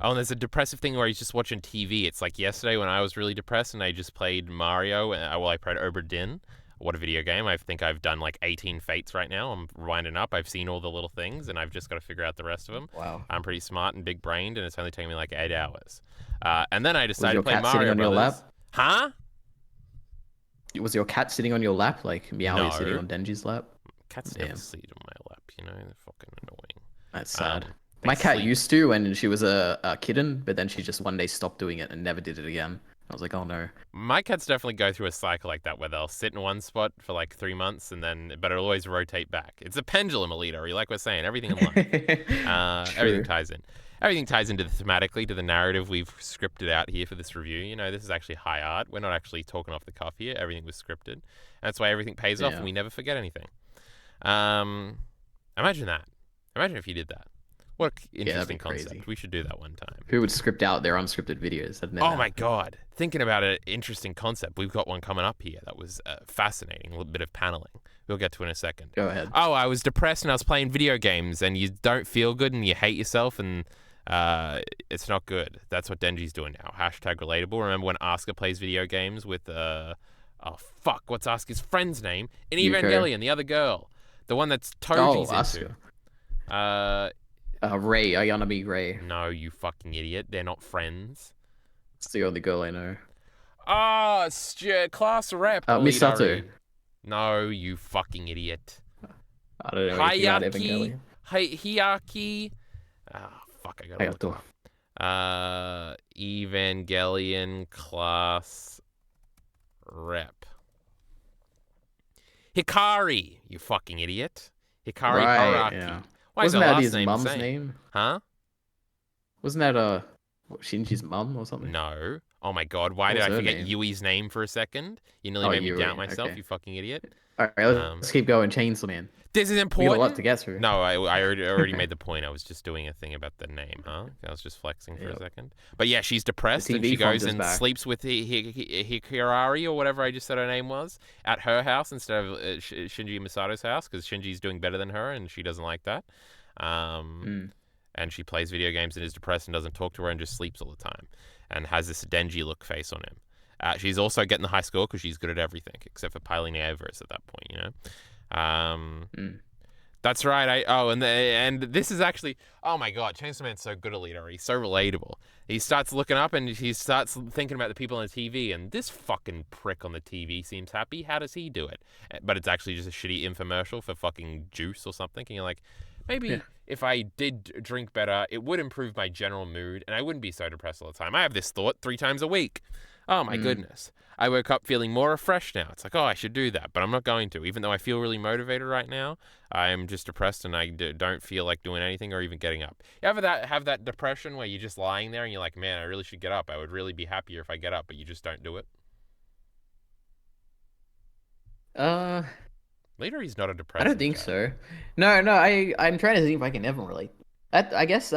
Oh, and there's a depressive thing where he's just watching TV. It's like yesterday when I was really depressed and I just played Mario. Well, I played Oberdin. What a video game. I think I've done like 18 fates right now. I'm winding up. I've seen all the little things and I've just got to figure out the rest of them. Wow. I'm pretty smart and big brained and it's only taking me like 8 hours. And then I Was decided to your play cat sitting Mario on your Brothers. lap? Huh? Was your cat sitting on your lap like Meowie is sitting No. on Denji's lap? Cats never Damn, sleep on my lap, you know? They're fucking annoying. that's sad. They My cat sleep. used to when she was a kitten, but then she just one day stopped doing it and never did it again. I was like, oh no. My cats definitely go through a cycle like that where they'll sit in one spot for like 3 months and then, but it'll always rotate back. It's a pendulum, EliteAri, like we're saying, everything in life. Everything True. ties in. Everything ties into the thematically to the narrative we've scripted out here for this review. You know, this is actually high art. We're not actually talking off the cuff here. Everything was scripted. And that's why everything pays off and Yeah. we never forget anything. Um, imagine that. Imagine if you did that. What an Yeah, that'd be interesting concept. crazy. We should do that one time. Who would script out their unscripted videos? That'd never Oh my happen. god! Thinking about an interesting concept, we've got one coming up here that was fascinating. A little bit of paneling. We'll get to in a second. Go ahead. Oh, I was depressed and I was playing video games, and you don't feel good and you hate yourself, and it's not good. That's what Denji's doing now. Hashtag relatable. Remember when Asuka plays video games with oh fuck, what's Asuka's friend's name? In Yuko. Evangelion, the other girl, the one that's Oh, Toji's into. Asuka. Ray. Ayanami Ray. No, you fucking idiot. They're not friends. It's the only girl I know. Ah, class rep, Misato. EliteAri. No, you fucking idiot. I don't know anything about Hayaki. Evangelion. Hiyaki. Ah, fuck, I gotta look it Hayato. up. Evangelion class rep. Hikari, you fucking idiot. Hikari Right, Haraki. yeah. Why is Wasn't her that last his name mum's insane? name? Huh? Wasn't that Shinji's mum or something? No. Oh my god, why What did was I her forget name? Yui's name for a second? You nearly Oh, made me doubt Yuri. myself, Okay. you fucking idiot. All right, Um, let's keep going. Chainsaw Man. this is We got a lot important. to get through. No, I already made the point. I was just doing a thing about the name, huh? I was just flexing for a Yep. second. But yeah, she's The depressed and she TV font goes is and back. sleeps with Hikirari or whatever I just said her name was at her house instead of Shinji Misato's house because Shinji's doing better than her and she doesn't like that. Um, Mm. and she plays video games and is depressed and doesn't talk to her and just sleeps all the time and has this Denji look face on him. She's also getting the high score because she's good at everything except for piling the Everest at that point, you know. Mm. That's right. And this is actually, oh my god, Chainsaw Man's so good at EliteAri. He's so relatable. He starts looking up and he starts thinking about the people on the TV, and this fucking prick on the TV seems happy. How does he do it? But it's actually just a shitty infomercial for fucking juice or something. And you're like, Yeah. maybe if I did drink better, it would improve my general mood, and I wouldn't be so depressed all the time. I have this thought 3 times a week. Oh my goodness. I woke up feeling more refreshed now. It's like, oh, I should do that, but I'm not going to. Even though I feel really motivated right now, I'm just depressed and I don't feel like doing anything or even getting up. You ever have that depression where you're just lying there and you're like, man, I really should get up. I would really be happier if I get up, but you just don't do it. Uh, Later, he's not a I depressive don't think guy. so. No, I'm trying to think if I can ever relate. I guess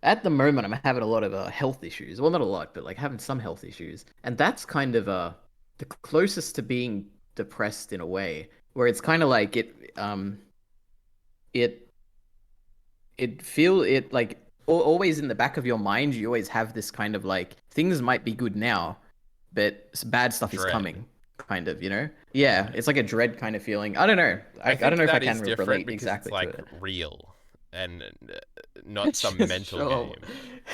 at the moment I'm having a lot of health issues. Well, not a lot, but like having some health issues, and that's kind of the closest to being depressed in a way, where it's kind of like it feel it like always in the back of your mind. You always have this kind of like things might be good now, but bad stuff is Dread. coming. Kind of, you know? Yeah, it's like a dread kind of feeling. I don't know. I think don't know if I that can is different relate because exactly it's like to it. real and not some mental Sure. game.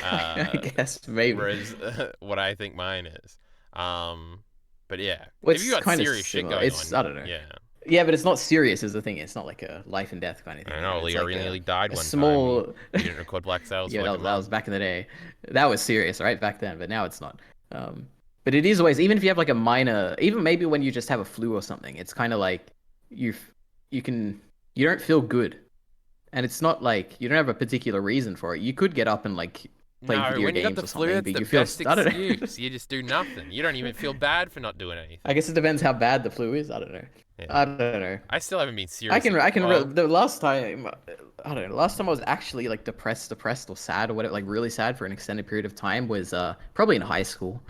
I guess maybe. Whereas what I think mine is. But yeah, Well, if you it's got kind of serious shit similar. going It's on, I don't know. yeah. Yeah, but it's not serious is the thing. It's not like a life and death kind of thing. I You know? know, It's Leo like nearly died a one small. time. He didn't record Black Sails Yeah, for like a that was month. back in the day. That was serious, right? Back then, but now it's not. But it is always, even if you have like a minor, even maybe when you just have a flu or something, it's kind of like you you can you don't feel good, and it's not like you don't have a particular reason for it. You could get up and like play No, video when you got games the or flu, something, it's but the you feel best I don't know. excuse. You just do nothing. You don't even feel bad for not doing anything. I guess it depends how bad the flu is. I don't know. Yeah. I don't know. I still haven't been serious. The last time I don't know. Last time I was actually like depressed or sad or whatever, like really sad for an extended period of time was probably in high school.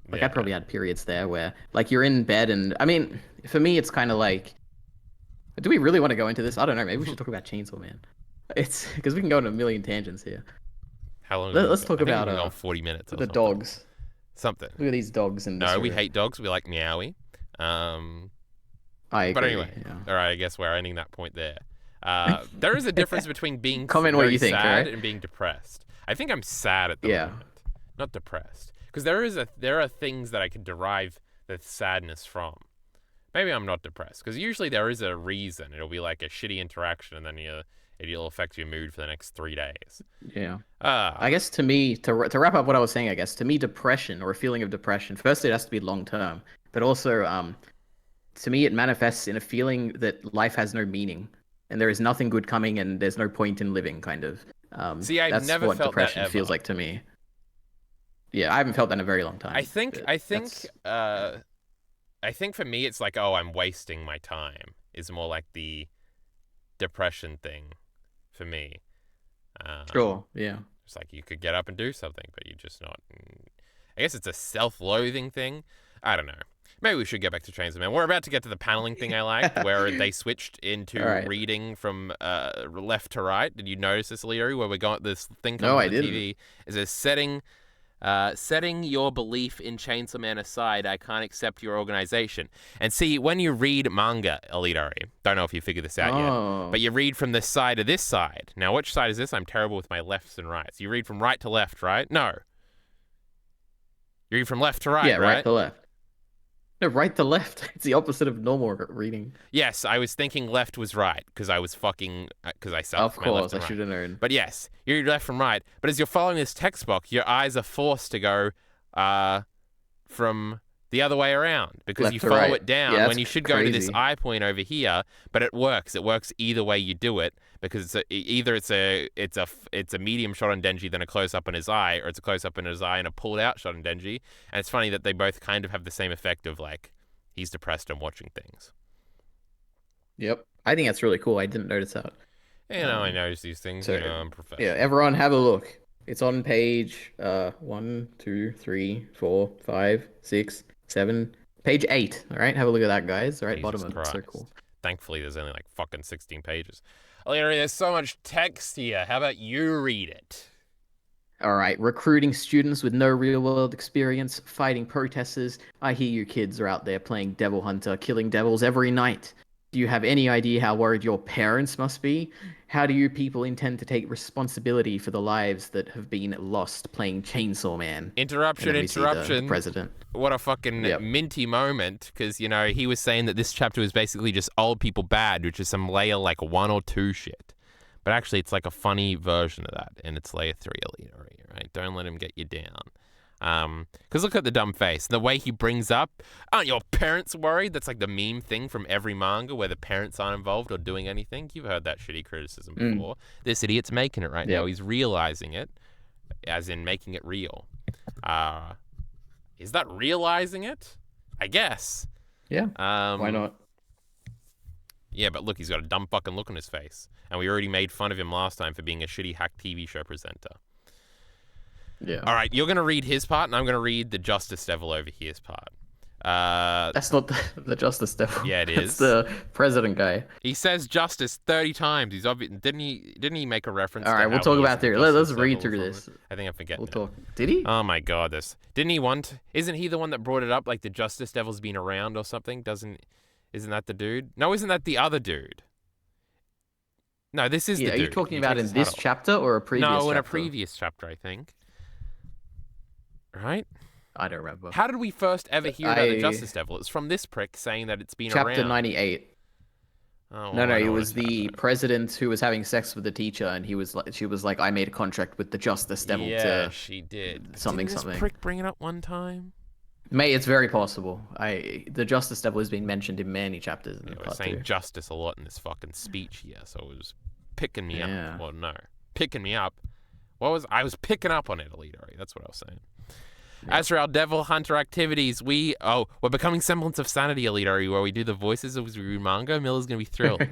Like I Yeah. probably had periods there where like you're in bed and I mean for me it's kind of like, do we really want to go into this? I don't know. Maybe we should talk about Chainsaw Man. It's because we can go on a million tangents here. How long? Have we Let's got? talk I think about we've been on 40 minutes or the something. dogs. Something. Look at these dogs in this No, we room. hate dogs. We like Meowie. Um, I but agree. anyway, Yeah. all right. I guess we're ending that point there. There is a difference between being Comment what very you think, sad alright? and being depressed. I think I'm sad at the Yeah. moment, not depressed, because there are things that I can derive the sadness from. Maybe I'm not depressed because usually there is a reason. It'll be like a shitty interaction, and then it'll affect your mood for the next 3 days. Yeah. Ah, I guess to me, to wrap up what I was saying, I guess to me, depression or a feeling of depression, firstly, it has to be long term, but also, to me, it manifests in a feeling that life has no meaning and there is nothing good coming and there's no point in living, kind of. see, I've That's never what felt that depression feels ever. like to me. Yeah, I haven't felt that in a very long time. I think but I think that's- I think for me it's like, oh, I'm wasting my time is more like the depression thing for me. Sure. Yeah. It's like you could get up and do something, but you're just not. I guess it's a self-loathing thing. I don't know. Maybe we should get back to Chainsaw Man. We're about to get to the paneling thing I liked, where they switched into Alright. reading from left to right. Did you notice this, Leary? Where we got this thing No, coming I on the didn't. TV? Is a setting your belief in Chainsaw Man aside, I can't accept your organization. And see, when you read manga, EliteAri, don't know if you figured this out yet, but you read from this side to this side. Now, which side is this? I'm terrible with my lefts and rights. You read from right to left, right? No. You read from left to right, Yeah, right? right to left. No, right to left. It's the opposite of normal reading. Yes, I was thinking left was right because I was fucking because I suck. Of my left course, I and right. should have known. But yes, you read left from right. But as you're following this text box, your eyes are forced to go from the other way around because you Left to follow right. it down Yeah, when that's you should go to this crazy. eye point over here, but it works. It works either way you do it because either it's a medium shot on Denji then a close up on his eye, or it's a close up on his eye and a pulled out shot on Denji. And it's funny that they both kind of have the same effect of like he's depressed and watching things. Yep. I think that's really cool. I didn't notice that. I notice these things. So I'm yeah, professional. everyone have a look. It's on page 1, 2, 3, 4, 5, 6, 7, page 8. All right, have a look at that, guys. All right, Jesus bottom of it. So cool. Christ. Thankfully, there's only like fucking 16 pages. Larry, there's so much text here. How about you read it? All right, recruiting students with no real world experience, fighting protesters. I hear you kids are out there playing Devil Hunter, killing devils every night. Do you have any idea how worried your parents must be? How do you people intend to take responsibility for the lives that have been lost playing Chainsaw Man? And Interruption, then we see the interruption. president. What a fucking Yep. minty moment, because, he was saying that this chapter was basically just old people bad, which is some layer like 1 or 2 shit. But actually, it's like a funny version of that, and it's layer 3 EliteAri, right? Don't let him get you down. Because look at the dumb face. The way he brings up, aren't your parents worried? That's like the meme thing from every manga where the parents aren't involved or doing anything. You've heard that shitty criticism before. This idiot's making it right now. He's realizing it, as in making it real. Is that realizing it? I guess. Yeah. Why not? Yeah, but look, he's got a dumb fucking look on his face. And we already made fun of him last time for being a shitty hack TV show presenter. Yeah. All right, you're going to read his part, and I'm going to read the Justice Devil over here's part. That's not the Justice Devil. Yeah, it That's is. the president guy. He says justice 30 times. He's obvious. Didn't he make a reference? All to right, we'll how talk he about is the theory. Justice Let's read Devil through from this. it? I think I'm forgetting We'll it. talk. Did he? Oh my god, this. Didn't he want? Isn't he the one that brought it up? Like the Justice Devil's been around or something? Isn't that the dude? No, isn't that the other dude? No, this is the dude. Are you talking about in takes his this hat off. chapter or a previous chapter? No, in a previous chapter, I think. Right? I don't remember. How did we first ever hear about the Justice Devil? It's from this prick saying that it's been around. Chapter 98. Oh, No, well, it was the president who was having sex with the teacher, and she was like, I made a contract with the Justice Devil Yeah, to she did. something, Didn't something. this prick bring it up one time? Mate, it's very possible. The Justice Devil has been mentioned in many chapters in Yeah, we're part saying 2. justice a lot in this fucking speech here, so it was picking me Yeah. up. Well, no, picking me up. I was picking up on it, EliteAri. That's what I was saying. Yeah. As for our Devil Hunter activities, we're becoming semblance of sanity, EliteAri, where we do the voices as we read manga. Miller's gonna be thrilled.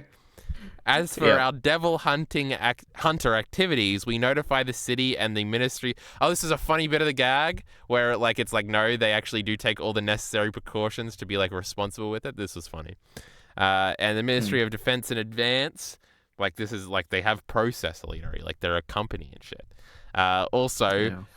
As for our devil hunter activities, we notify the city and the ministry. Oh, this is a funny bit of the gag where it's like, no, they actually do take all the necessary precautions to be like responsible with it. This was funny. And the Ministry of Defense in advance, like this is like they have process, EliteAri, like they're a company and shit.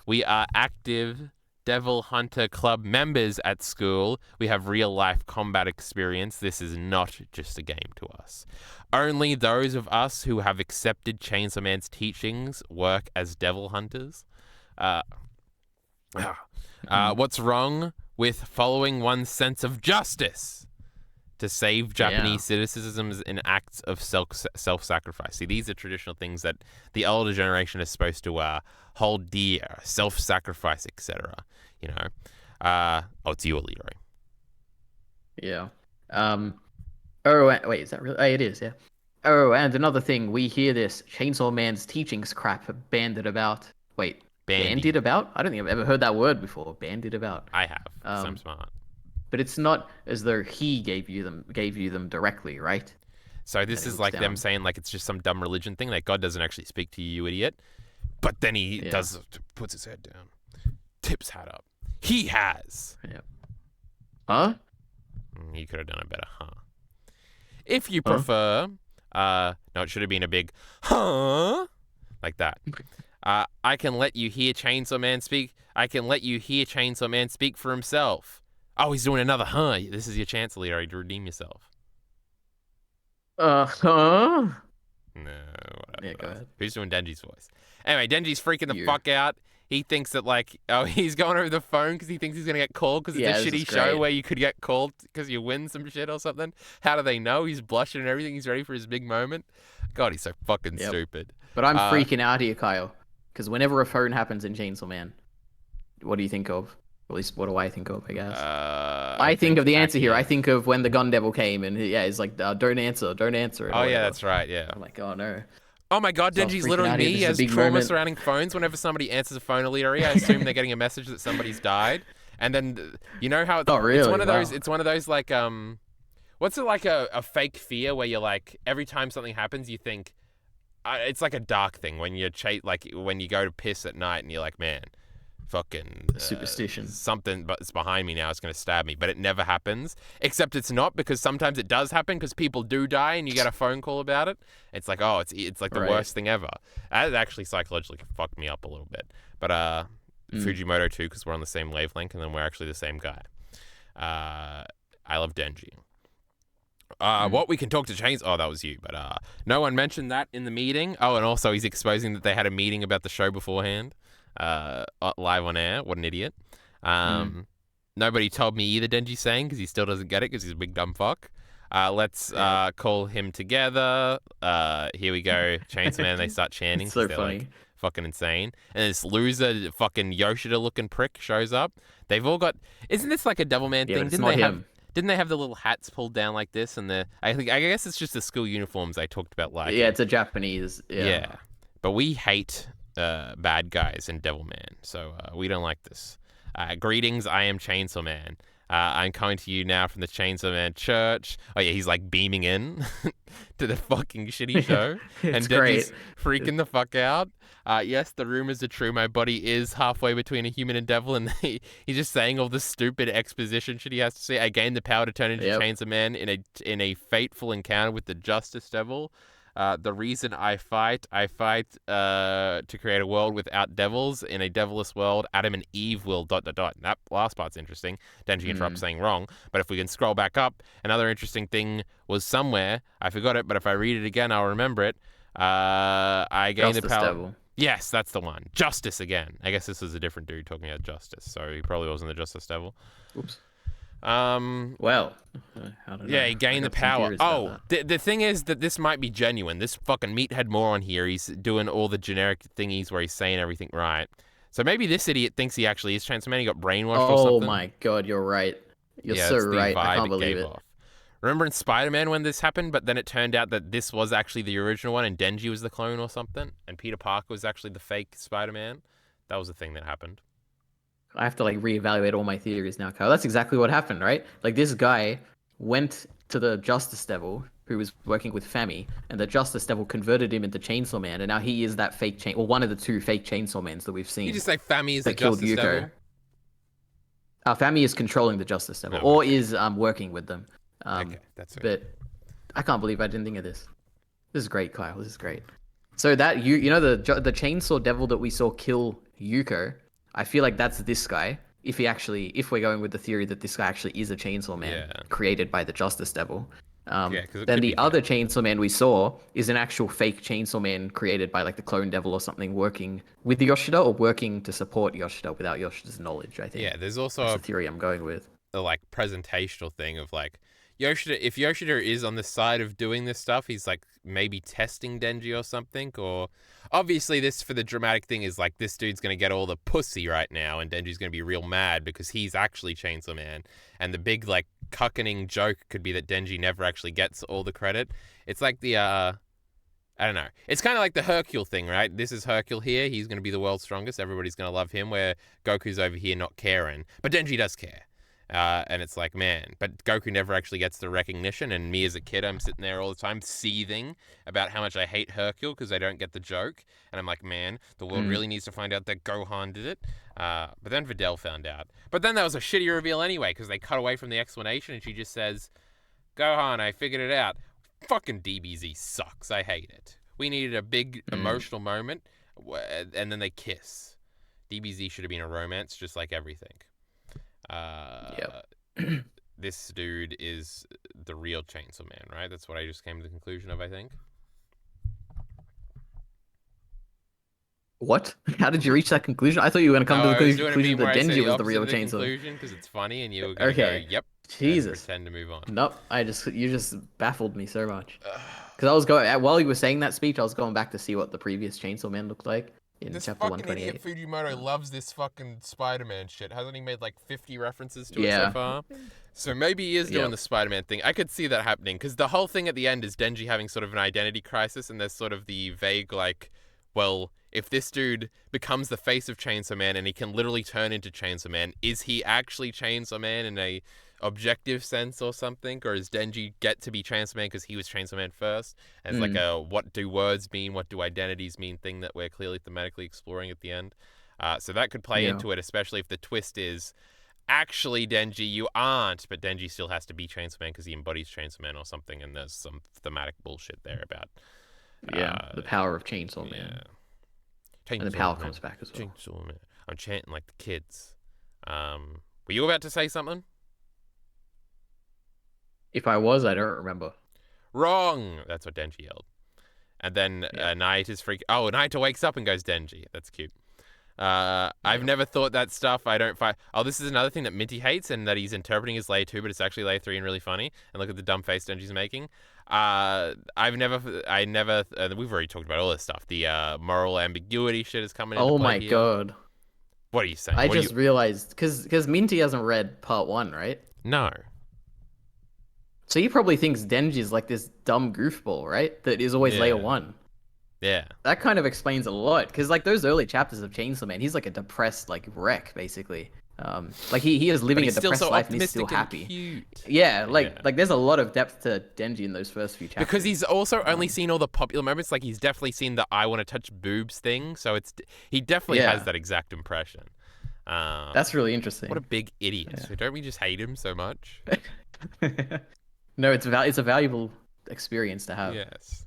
We are active Devil Hunter Club members at school. We have real life combat experience. This is not just a game to us. Only those of us who have accepted Chainsaw Man's teachings work as devil hunters. What's wrong with following one's sense of justice to save Japanese citizens in acts of self-sacrifice? See, these are traditional things that the older generation is supposed to hold dear, self-sacrifice, etc. It's you, EliteAri. Yeah. Wait, is that really? Oh, it is, yeah. Oh, and another thing, we hear this Chainsaw Man's teachings crap bandied about. Wait, bandied about? I don't think I've ever heard that word before. Bandied about. I have. I'm smart. But it's not as though he gave you them directly, right? So this is like them saying like it's just some dumb religion thing. Like God doesn't actually speak to you, you idiot. But then he puts his head down, tips hat up. He has. Yeah. Huh? He could have done it better, huh? If you prefer, no, it should have been a big, huh? Like that. I can let you hear Chainsaw Man speak. I can let you hear Chainsaw Man speak for himself. Oh, he's doing another, huh? This is your chance, EliteAri, to redeem yourself. Huh? No, whatever. Yeah, go ahead. Who's doing Denji's voice? Anyway, Denji's freaking the fuck out. He thinks that he's going over the phone because he thinks he's gonna get called because it's a shitty show where you could get called because you win some shit or something. How do they know? He's blushing and everything. He's ready for his big moment. God, he's so fucking stupid. But I'm freaking out here, Kyle, because whenever a phone happens in Chainsaw Man, what do you think of? At least what do I think of, I guess. I I think think of the answer here. I Accio. think of when the gun devil came and yeah, he's like, don't answer it Oh or yeah, whatever. that's right. Yeah. I'm like, oh no. Oh my god, So I was Denji's freaking literally out here. me. This He is a has big trauma moment. surrounding phones. Whenever somebody answers a phone EliteAri, I assume they're getting a message that somebody's died. And then you know how Oh it's one really? of those. Wow. It's one of those like what's it like a fake fear where you're like every time something happens you think it's like a dark thing when you like when you go to piss at night and you're like man fucking Superstition. something but it's behind me now it's going to stab me but it never happens except it's not because sometimes it does happen because people do die and you get a phone call about it it's like oh it's like the Right. worst thing ever that actually psychologically fucked me up a little bit but Mm. Fujimoto too because we're on the same wavelength and then we're actually the same guy I love Denji. Mm. What we can talk to Chains. Oh, that was you, but no one mentioned that in the meeting. Oh, and also he's exposing that they had a meeting about the show beforehand, live on air. What an idiot. Mm. Nobody told me either. Denji's saying because he still doesn't get it because he's a big dumb fuck. Let's Yep. call him together. Here we go. Chainsaw Man. They start chanting It's because so they're like funny. fucking insane. And this loser, fucking Yoshida looking prick shows up. They've all got. Isn't this like a Devilman Yeah, but thing? it's not him. Didn't they have the little hats pulled down like this? And I guess it's just the school uniforms I talked about Yeah, liking. it's a Japanese. Yeah. Yeah, but we hate bad guys in Devilman, so we don't like this. Greetings, I am Chainsaw Man. I'm coming to you now from the Chainsaw Man Church. Oh yeah, he's like beaming in to the fucking shitty show, It's and Denji's great. freaking the fuck out. Yes, the rumors are true. My body is halfway between a human and devil, and he's just saying all the stupid exposition shit he has to say. I gained the power to turn into Yep. Chainsaw Man in a fateful encounter with the Justice Devil. The reason I fight to create a world without devils. In a devilless world, Adam and Eve will ... That last part's interesting. Denji interrupts Mm. saying wrong. But if we can scroll back up, another interesting thing was somewhere. I forgot it, but if I read it again, I'll remember it. I gain the Justice power. Devil. Yes, that's the one. Justice again. I guess this is a different dude talking about justice, so he probably wasn't the Justice Devil. Oops. Um, Well, I don't yeah, know. he I gained the got some power. theories about Oh, that. the thing is that this might be genuine. This fucking meathead moron here, he's doing all the generic thingies where he's saying everything right. So maybe this idiot thinks he actually is Chainsaw Man. He got brainwashed or Oh something. my God, you're right. You're Yeah, so that's the right. I vibe can't it believe gave it. off. Remember in Spider-Man when this happened, but then it turned out that this was actually the original one and Denji was the clone or something, and Peter Parker was actually the fake Spider-Man. That was the thing that happened. I have to like reevaluate all my theories now, Kyle. That's exactly what happened, right? Like this guy went to the Justice Devil who was working with Fami, and the Justice Devil converted him into Chainsaw Man, and now he is that fake chain, or one of the two fake Chainsaw Mans that we've You seen just say Fami is the that killed Justice Yuko. Devil? Fami is controlling the Justice Devil, No, or okay. is working with them. Okay, that's okay. But I can't believe I didn't think of this. This is great, Kyle. This is great. So that you know the Chainsaw Devil that we saw kill Yuko, I feel like that's this guy. If we're going with the theory that this guy actually is a Chainsaw Man Yeah. created by the Justice Devil, Yeah, because it then could be the other him. Chainsaw Man we saw is an actual fake Chainsaw Man created by like the Clone Devil or something, working with Yoshida or working to support Yoshida without Yoshida's knowledge. I think Yeah, there's that's also the theory I'm going with. a like presentational thing of like Yoshida. If Yoshida is on the side of doing this stuff, he's like maybe testing Denji or something. Or obviously, this for the dramatic thing is like this dude's gonna get all the pussy right now, and Denji's gonna be real mad because he's actually Chainsaw Man. And the big like cuckening joke could be that Denji never actually gets all the credit. It's like the I don't know. It's kind of like the Hercule thing, right? This is Hercule here. He's going to be the world's strongest. Everybody's going to love him, where Goku's over here not caring. But Denji does care. And it's like, man, but Goku never actually gets the recognition. And me as a kid, I'm sitting there all the time seething about how much I hate Hercule because I don't get the joke. And I'm like, man, the world Mm. really needs to find out that Gohan did it. But then Videl found out. But then that was a shitty reveal anyway because they cut away from the explanation and she just says, Gohan, I figured it out. Fucking DBZ sucks. I hate it. We needed a big Mm. emotional moment, and then they kiss. DBZ should have been a romance, just like everything. Uh, Yep. this dude is the real Chainsaw Man, right? That's what I just came to the conclusion of, I think. What? How did you reach that conclusion? I thought you were going to come No, to I was the doing a conclusion meme where that I say Denji the was the opposite real of the chainsaw. conclusion because it's funny, and you were gonna go, Okay. "Yep," and Jesus. pretend to move on. Nope. You just baffled me so much. Because I was going while you were saying that speech, I was going back to see what the previous Chainsaw Man looked like. in This chapter fucking idiot 128. Fujimoto loves this fucking Spider-Man shit. Hasn't he made like 50 references to it so Yeah. far? So maybe he is doing the Yep. Spider-Man thing. I could see that happening because the whole thing at the end is Denji having sort of an identity crisis, and there's sort of the vague like, well, if this dude becomes the face of Chainsaw Man and he can literally turn into Chainsaw Man, is he actually Chainsaw Man in a objective sense or something, or does Denji get to be Chainsaw Man because he was Chainsaw Man first? As like Mm, a what do words mean, what do identities mean thing that we're clearly thematically exploring at the end. So that could play yeah. into it, especially if the twist is actually Denji, you aren't, but Denji still has to be Chainsaw Man because he embodies Chainsaw Man or something, and there's some thematic bullshit there about, Yeah. The power of Chainsaw yeah, Man. And the power Chainsaw Man, comes back as well. Chainsaw Man. I'm chanting like the kids. Were you about to say something? If I was, I don't remember. Wrong! That's what Denji yelled. And then Yep. Naita's freak. Oh, Naita wakes up and goes Denji. That's cute. I've Yep. never thought that stuff. I don't find. Oh, this is another thing that Minty hates, and that he's interpreting as layer 2, but it's actually layer 3 and really funny. And look at the dumb face Denji's making. I've never, I never. We've already talked about all this stuff. The moral ambiguity shit is coming into Oh play my here. god. What are you saying? I What are just you? realized because Minty hasn't read part one, right? No. So he probably thinks Denji is like this dumb goofball, right? That is always layer Yeah. one. Yeah. That kind of explains a lot. Because like those early chapters of Chainsaw Man, he's like a depressed like wreck, basically. Like he is But living a he's still depressed so life and he's still optimistic and happy. cute. Yeah, Yeah. like there's a lot of depth to Denji in those first few chapters. Because he's also only seen all the popular moments. Like he's definitely seen the "I want to touch boobs" thing. So he definitely has Yeah. that exact impression. That's really What a interesting. big idiot! So don't we just hate him so much? No, it's a valuable experience to have. Yes,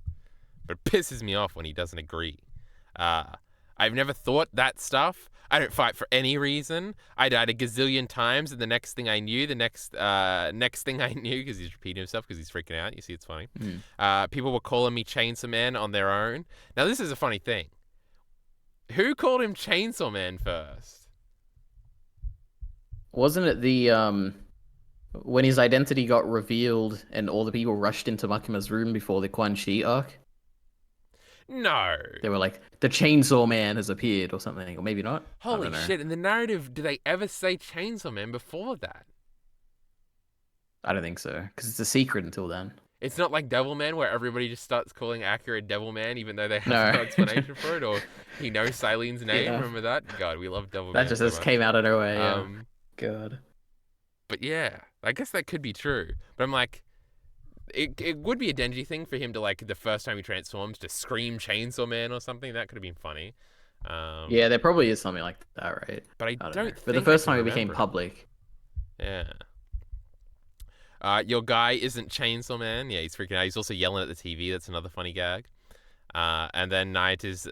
but it pisses me off when he doesn't agree. Uh, I've never thought that stuff. I don't fight for any reason. I died a gazillion times, and the next thing I knew, next thing I knew, because he's repeating himself because he's freaking out. You see, it's funny. People were calling me Chainsaw Man on their own. Now this is a funny thing. Who called him Chainsaw Man first? Wasn't it the when his identity got revealed and all the people rushed into Makima's room before the Quan Chi arc? No. They were like, the Chainsaw Man has appeared or something, or maybe not. I Holy don't know. shit! In the narrative, did they ever say Chainsaw Man before that? I don't think so, because it's a secret until then. It's not like Devilman where everybody just starts calling Akira Devilman even though they have No. no explanation for it, or he knows Silene's name. Yeah. Remember that? God, we love Devilman That just, so just much. came out of nowhere, yeah. Um, God. but yeah, I guess that could be true. But I'm like, it would be a Denji thing for him to like the first time he transforms to scream Chainsaw Man or something. That could have been funny. Yeah, there probably is something like that, right? But I don't don't know. think But the I first can time it became remember it. public. Yeah. Your guy isn't Chainsaw Man. Yeah, he's freaking out. He's also yelling at the TV. That's another funny gag. And then Knight is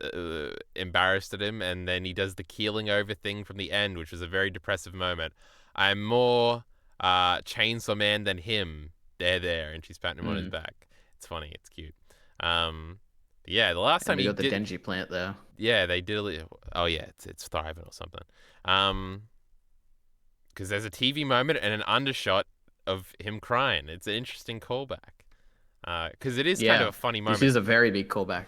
embarrassed at him, and then he does the keeling over thing from the end, which was a very depressive moment. I'm more Chainsaw Man than him. There, and she's patting him on his back. It's funny. It's cute. Yeah, the last And time we he got the did, Denji plant there. yeah, they did. Oh yeah, it's thriving or something. Because there's a TV moment and an undershot of him crying. It's an interesting callback. Because it is kind of Yeah, a funny this moment. is a very big callback.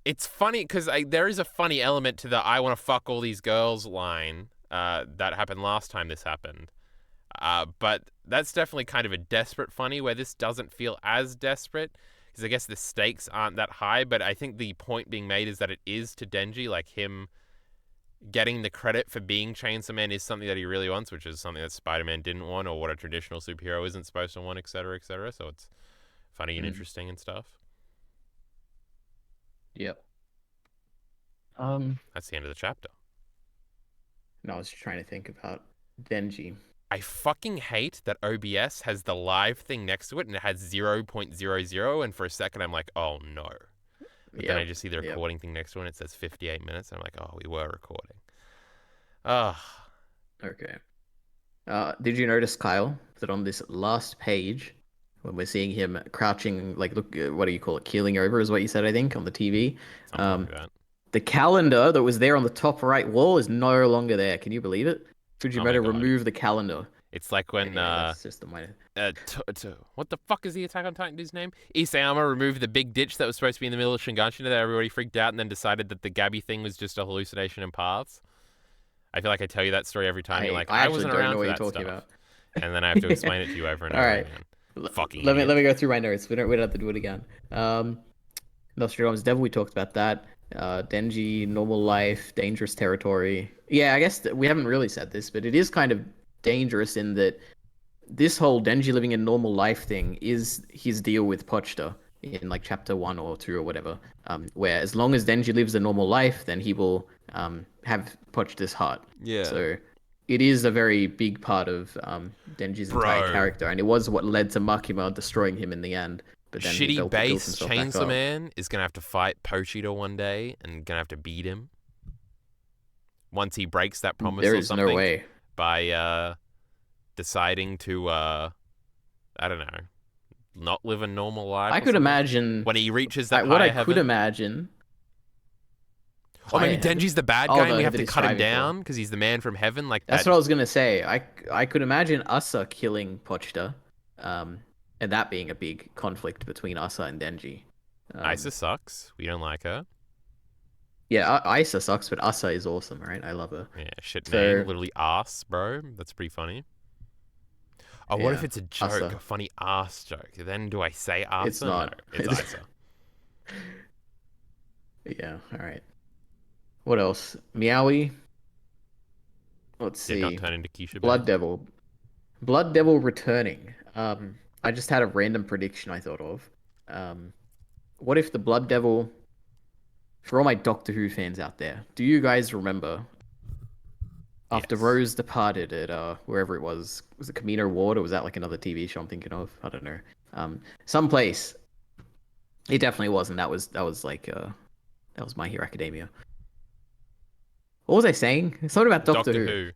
It's funny because there is a funny element to the "I want to fuck all these girls" line that happened last time this happened. But that's definitely kind of a desperate funny where this doesn't feel as desperate because I guess the stakes aren't that high. But I think the point being made is that it is to Denji, like him getting the credit for being Chainsaw Man is something that he really wants, which is something that Spider-Man didn't want or what a traditional superhero isn't supposed to want, etc., etc. So it's funny and interesting and stuff. Yep. That's the end of the chapter. No, I was just trying to think about Denji. I fucking hate that OBS has the live thing next to it and it has 0.00, and for a second I'm like, oh no. But then I just see the recording thing next to it and it says 58 minutes and I'm like, oh, we were recording. Okay. Did you notice, Kyle, that on this last page, when we're seeing him crouching, like, look, what do you call it? Keeling over is what you said, I think, on the TV. Something like that. The calendar that was there on the top right wall is no longer there. Can you believe it? Oh my Fujimoto God. removed the calendar. It's like when Okay, that's just the minor. what the fuck is the Attack on Titan dude's name? Isayama removed the big ditch that was supposed to be in the middle of Shinganshina that everybody freaked out and then decided that the Gabby thing was just a hallucination in paths. I feel like I tell you that story every time. You're like, I I actually wasn't don't know around what for you're that talking stuff. about. And then I have to explain it to you over and All over right. again. Fucking Let me idiot. go through my notes. We don't have to do it again. Nostradamus Devil, we talked about that. Denji, normal life, dangerous territory. Yeah, I guess we haven't really said this, but it is kind of dangerous in that this whole Denji living a normal life thing is his deal with Pochta in like chapter 1 or 2 or whatever. Where as long as Denji lives a normal life, then he will have Pochta's heart. Yeah. So it is a very big part of Denji's entire Bro. character, and it was what led to Makima destroying him in the end. But then he Shitty built base himself back Chainsaw up. Man is gonna have to fight Pochita one day and gonna have to beat him once he breaks that promise There or is no something way. by deciding to I don't know, not live a normal life I or could something. imagine When he reaches that what I higher could heaven. imagine. Or maybe Higher heaven? Denji's the bad Oh, guy and we have that to he's cut him striving for. down because he's the man from heaven, like That's that. what I was gonna say. I could imagine Asa killing Pochta, um, and that being a big conflict between Asa and Denji. Isa Um, sucks. We don't like her. yeah, Isa sucks, but Asa is awesome, right? I love her. Yeah, shit name. So Literally ass, bro. That's pretty funny. Oh, what if yeah, it's a joke? Asa. A funny ass joke? Then do I say It's Asa? No, not. it's Isa. Yeah. All right. What else? Meowie. Let's Did not see. turn into Keisha Blood Bear. Devil. Blood Devil returning. I just had a random prediction I thought of. Um, what if the Blood Devil, for all my Doctor Who fans out there, do you guys remember after Yes. Rose departed at wherever it was it Camino Ward or was that like another TV show I'm thinking of? I don't know. Someplace. It definitely wasn't. That was like that was My Hero Academia. What was I saying? Something about Doctor Doctor Who. Who.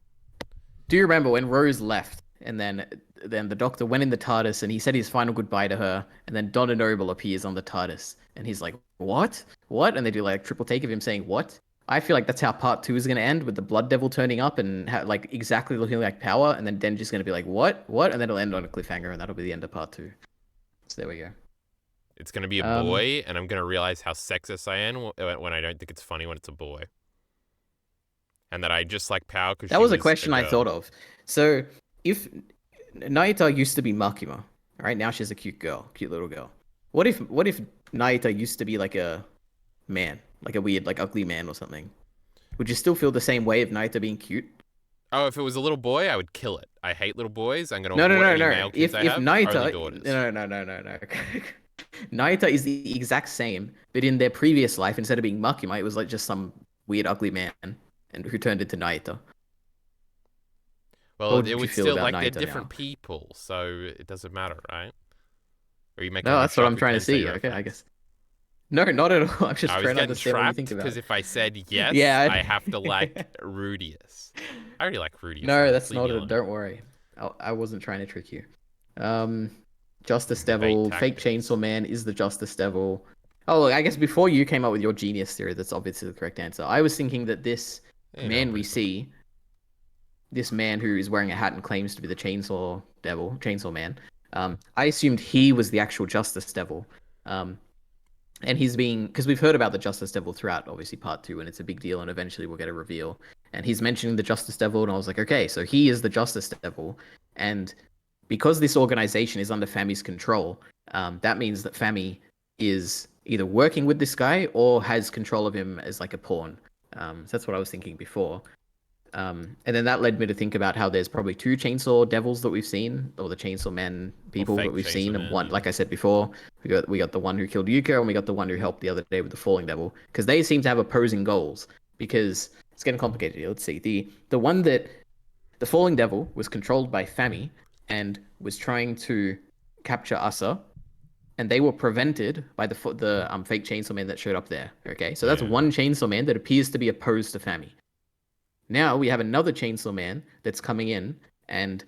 Do you remember when Rose left and then the Doctor went in the TARDIS and he said his final goodbye to her and then Donna Noble appears on the TARDIS and he's like, "What? What?" And they do like a triple take of him saying, "What?" I feel like that's how part 2 is going to end with the Blood Devil turning up and like exactly looking like Power and then Denji's going to be like, "What? What?" And then it'll end on a cliffhanger and that'll be the end of part 2. So there we go. It's gonna be a Um boy, and I'm gonna realize how sexist I am when I don't think it's funny when it's a boy, and that I just like Power because that she was a was a question I girl. thought of. So if Naita used to be Makima, right? Now she's a cute girl, cute little girl. What if Naita used to be like a man, like a weird, like ugly man or something? Would you still feel the same way of Naita being cute? Oh, if it was a little boy, I would kill it. I hate little boys. I'm gonna No, no, abort no, any no. male kids If I if have. Only Naita, daughters. no, no, no, no, no. Naita is the exact same, but in their previous life, instead of being Makima, it was like just some weird ugly man, and who turned into Naita. What Well, it would you would feel still about like they're Naita different now? people, so it doesn't matter, right? Or are you making No, a that's what I'm Mushoku trying to Tensei see. Okay, I reference? guess. No, not at all. I'm just I was trying to getting understand what you trapped think about because it. if I said yes, Yeah. I have to like Rudius. I already like Rudius No, enough. that's Leave me not it. alone. Don't worry. I wasn't trying to trick you. Um, Justice Fake Devil, Fake tactics. Chainsaw Man is the Justice Devil. Oh, look, I guess before you came up with your genius theory, that's obviously the correct answer. I was thinking that this You know, man we whatever. see, this man who is wearing a hat and claims to be the Chainsaw Devil, Chainsaw Man, I assumed he was the actual Justice Devil. Um, and he's being because we've heard about the Justice Devil throughout, obviously part 2, and it's a big deal, and eventually we'll get a reveal. And he's mentioning the Justice Devil, and I was like, okay, so he is the Justice Devil, and because this organization is under Fami's control, that means that Fami is either working with this guy or has control of him as like a pawn. So that's what I was thinking before. And then that led me to think about how there's probably 2 Chainsaw Devils that we've seen, or the Chainsaw Men Or people that fake we've Chainsaw seen. And Man, one, yeah. like I said before, we got the one who killed Yuko, and we got the one who helped the other day with the Falling Devil, because they seem to have opposing goals. Because it's getting complicated here. Let's see. The one that the Falling Devil was controlled by Fami and was trying to capture Asa, and they were prevented by the fake Chainsaw Man that showed up there. Okay, so that's Yeah. one Chainsaw Man that appears to be opposed to Fami. Now we have another Chainsaw Man that's coming in and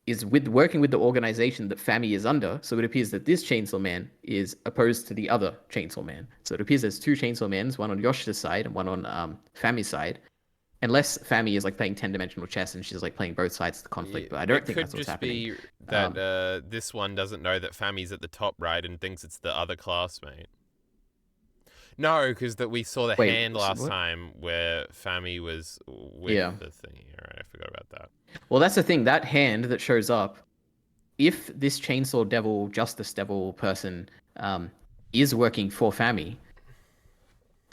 is working with the organization that Fami is under. So it appears that this Chainsaw Man is opposed to the other Chainsaw Man. So it appears there's 2 Chainsaw Mans, one on Yoshita's side and one on Fami's side. unless Fami is like playing 10-dimensional chess and she's like playing both sides of the conflict, but I don't It think could that's what's just happening. be that Um, this one doesn't know that Fami's at the top right and thinks it's the other classmate. No, because that we saw the Wait, hand last what? time where Fami was with Yeah. the thingy. All right, I forgot about that. Well, that's the thing. That hand that shows up, if this Chainsaw Devil, Justice Devil person um, is working for Fami,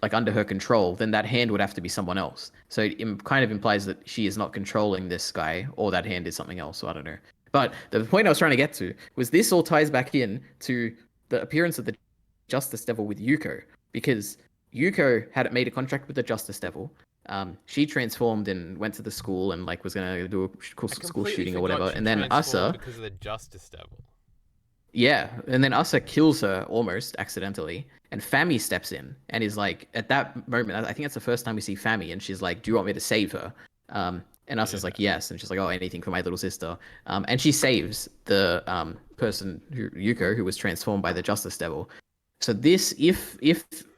like under her control, then that hand would have to be someone else. So it kind of implies that she is not controlling this guy, or that hand is something else. So I don't know. But the point I was trying to get to was this all ties back in to the appearance of the Justice Devil with Yuko, because Yuko had made a contract with the Justice Devil. She transformed and went to the school and like was gonna do a cool I school completely shooting or forgot whatever. she And then transformed Asa, because of the Justice Devil. yeah, and then Asa kills her almost accidentally, and Fami steps in and is like, at that moment, I think that's the first time we see Fami, and she's like, "Do you want me to save her?" And Asa's Yeah. like, "Yes," and she's like, "Oh, anything for my little sister." And she saves the person Yuko, who was transformed by the Justice Devil. So this, if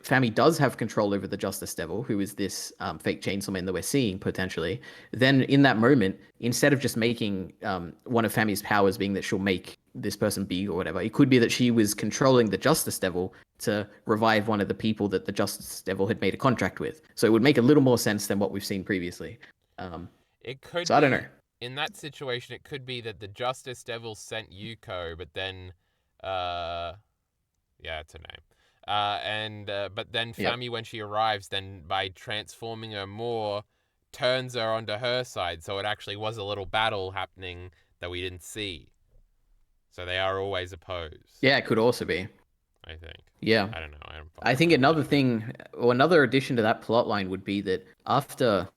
Fami does have control over the Justice Devil, who is this fake Chainsaw Man that we're seeing potentially, then in that moment, instead of just making one of Fami's powers being that she'll make this person big or whatever, it could be that she was controlling the Justice Devil to revive one of the people that the Justice Devil had made a contract with. So it would make a little more sense than what we've seen previously. Um, It could so I don't know. be, in that situation, it could be that the Justice Devil sent Yuko, but then, uh, yeah, it's her name. But then Yep. Fami, when she arrives, then by transforming her more, turns her onto her side. So it actually was a little battle happening that we didn't see. So they are always opposed, Yeah, it could also be. I think. Yeah. I don't know. I don't I fucking think remember. another thing, or another addition to that plot line would be that after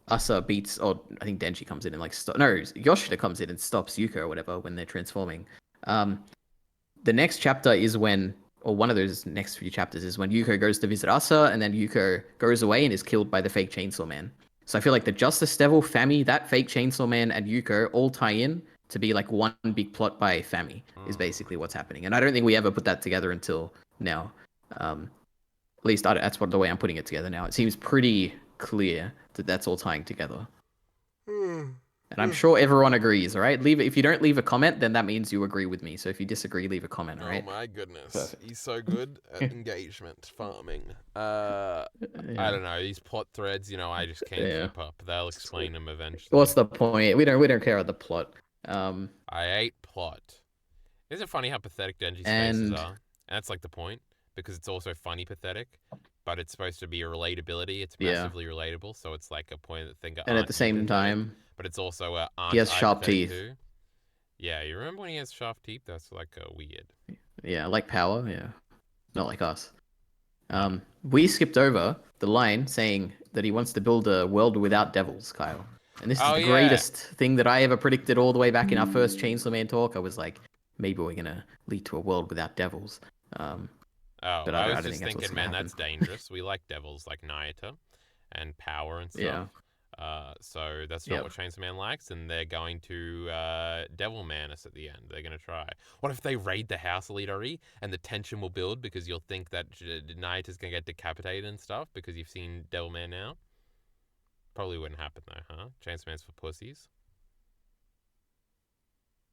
Asa beats, or I think Denji comes in and like no, Yoshida comes in and stops Yuko or whatever when they're transforming. Um, the next chapter is when, or one of those next few chapters is when Yuko goes to visit Asa, and then Yuko goes away and is killed by the fake Chainsaw Man. So I feel like the Justice Devil, Fami, that fake Chainsaw Man, and Yuko all tie in to be like one big plot by Fami is Mm. basically what's happening. And I don't think we ever put that together until now. At least that's what the way I'm putting it together now. It seems pretty clear that that's all tying together. And I'm sure everyone agrees, all right? Leave it. If you don't leave a comment, then that means you agree with me. So if you disagree, leave a comment, all Oh right? my goodness. Perfect. He's so good at engagement farming. I Yeah. don't know. These plot threads, I just can't Yeah. keep up. They'll explain them What's eventually. the point? We don't care about the plot. I hate plot. Isn't it funny how pathetic Denji's faces And are? And that's like the point, because it's also funny pathetic, but it's supposed to be a relatability. It's yeah. massively relatable, so it's like a point that think And at aren't the you same pathetic, time, but it's also he aren't has I sharp pathetic teeth. too? Yeah, you remember when he has sharp teeth? That's like weird. Yeah, like power. Yeah. Not like us. No. We skipped over the line saying that he wants to build a world without devils, Kyle. And this is Oh the yeah. greatest thing that I ever predicted all the way back in our first Chainsaw Man talk. I was like, maybe we're gonna lead to a world without devils. Um, Oh, but I I was don't think just that's what's thinking, gonna man, happen. that's dangerous. We like devils like Naita and power and stuff. Yeah. So that's not Yep. what Chainsaw Man likes, and they're going to Devil Man us at the end. They're going to try. What if they raid the house, EliteAri, and the tension will build because you'll think that Naita's going to get decapitated and stuff because you've seen Devil Man now? Probably wouldn't happen though, huh? Chainsaw Man's for pussies.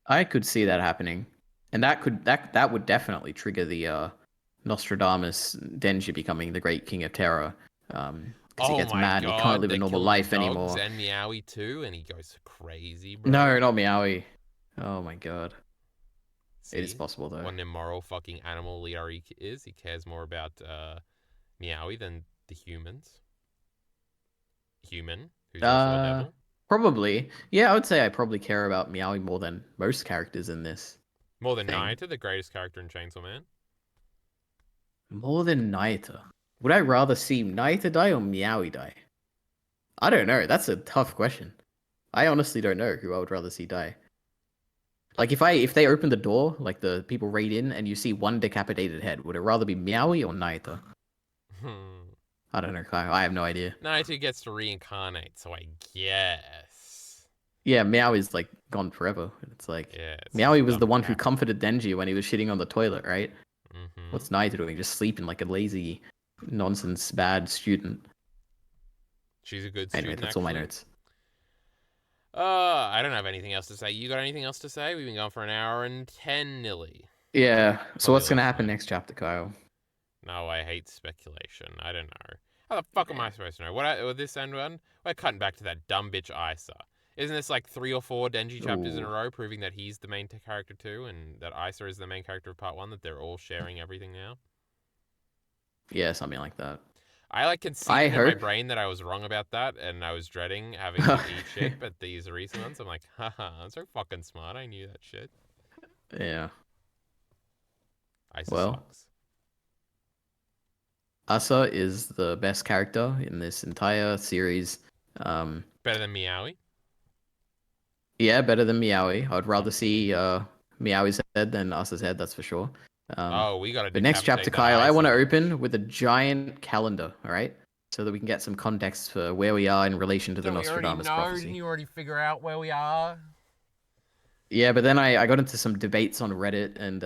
I could see that happening. And that would definitely trigger the Nostradamus Denji becoming the great king of terror. Because he Oh gets my mad and he can't god, live a they're normal killing life dogs anymore. and Meowie too, and he goes crazy, No, bro. not Meowie. Oh my god. It is See possible though. what an immoral fucking animal Leari is. He cares more about Meowie than the human, who's also a Uh, devil. Probably. Yeah, I would say I probably care about Meowie more than most characters in this More than thing. Naita, the greatest character in Chainsaw Man. More than Naita. Would I rather see Naita die or Meowie die? I don't know. That's a tough question. I honestly don't know who I would rather see die. Like if they open the door, like the people raid in, and you see one decapitated head, would it rather be Meowie or Naita? Hmm. I don't know, Kyle. I have no idea. Naita gets to reincarnate, so I guess. Yeah, Meowie's like gone forever. It's like Yeah, it's just Meowie a was the dumb one who cat. comforted Denji when he was shitting on the toilet, right? Mm-hmm. What's Naito doing? Just sleeping like a lazy, nonsense, bad student. She's a good Anyway, student, that's all my actually. notes. I don't have anything else to say. You got anything else to say? We've been going for an hour and 10 nearly. Yeah. So Probably what's gonna less than happen that. next chapter, Kyle? No, I hate speculation. I don't know. How the fuck am Yeah. I supposed to know? Will this end on? We're cutting back to that dumb bitch Isa. Isn't this like 3 or 4 Denji chapters in a Ooh. row proving that he's the main character too, and that Isa is the main character of part one? That they're all sharing everything now. Yeah, something like that. I like I conceded in my hope. brain that I was wrong about that, and I was dreading having to eat shit. But these recent ones, I'm like, haha, I'm so fucking smart. I knew that shit. Yeah. Isa Well, sucks. Asa is the best character in this entire series. Um, Better than Meowie. yeah, better than Meowie. I'd rather see Fucking. Meowie's head than Asa's head, that's for sure. Um, Oh, we gotta but next chapter, decapitate that Kyle, I want Isa to head. open with a giant calendar, all right? So that we can get some context for where we are in relation to the Don't we already Nostradamus know? Didn't prophecy. you already figure out where we are? Yeah, but then I got into some debates on Reddit, and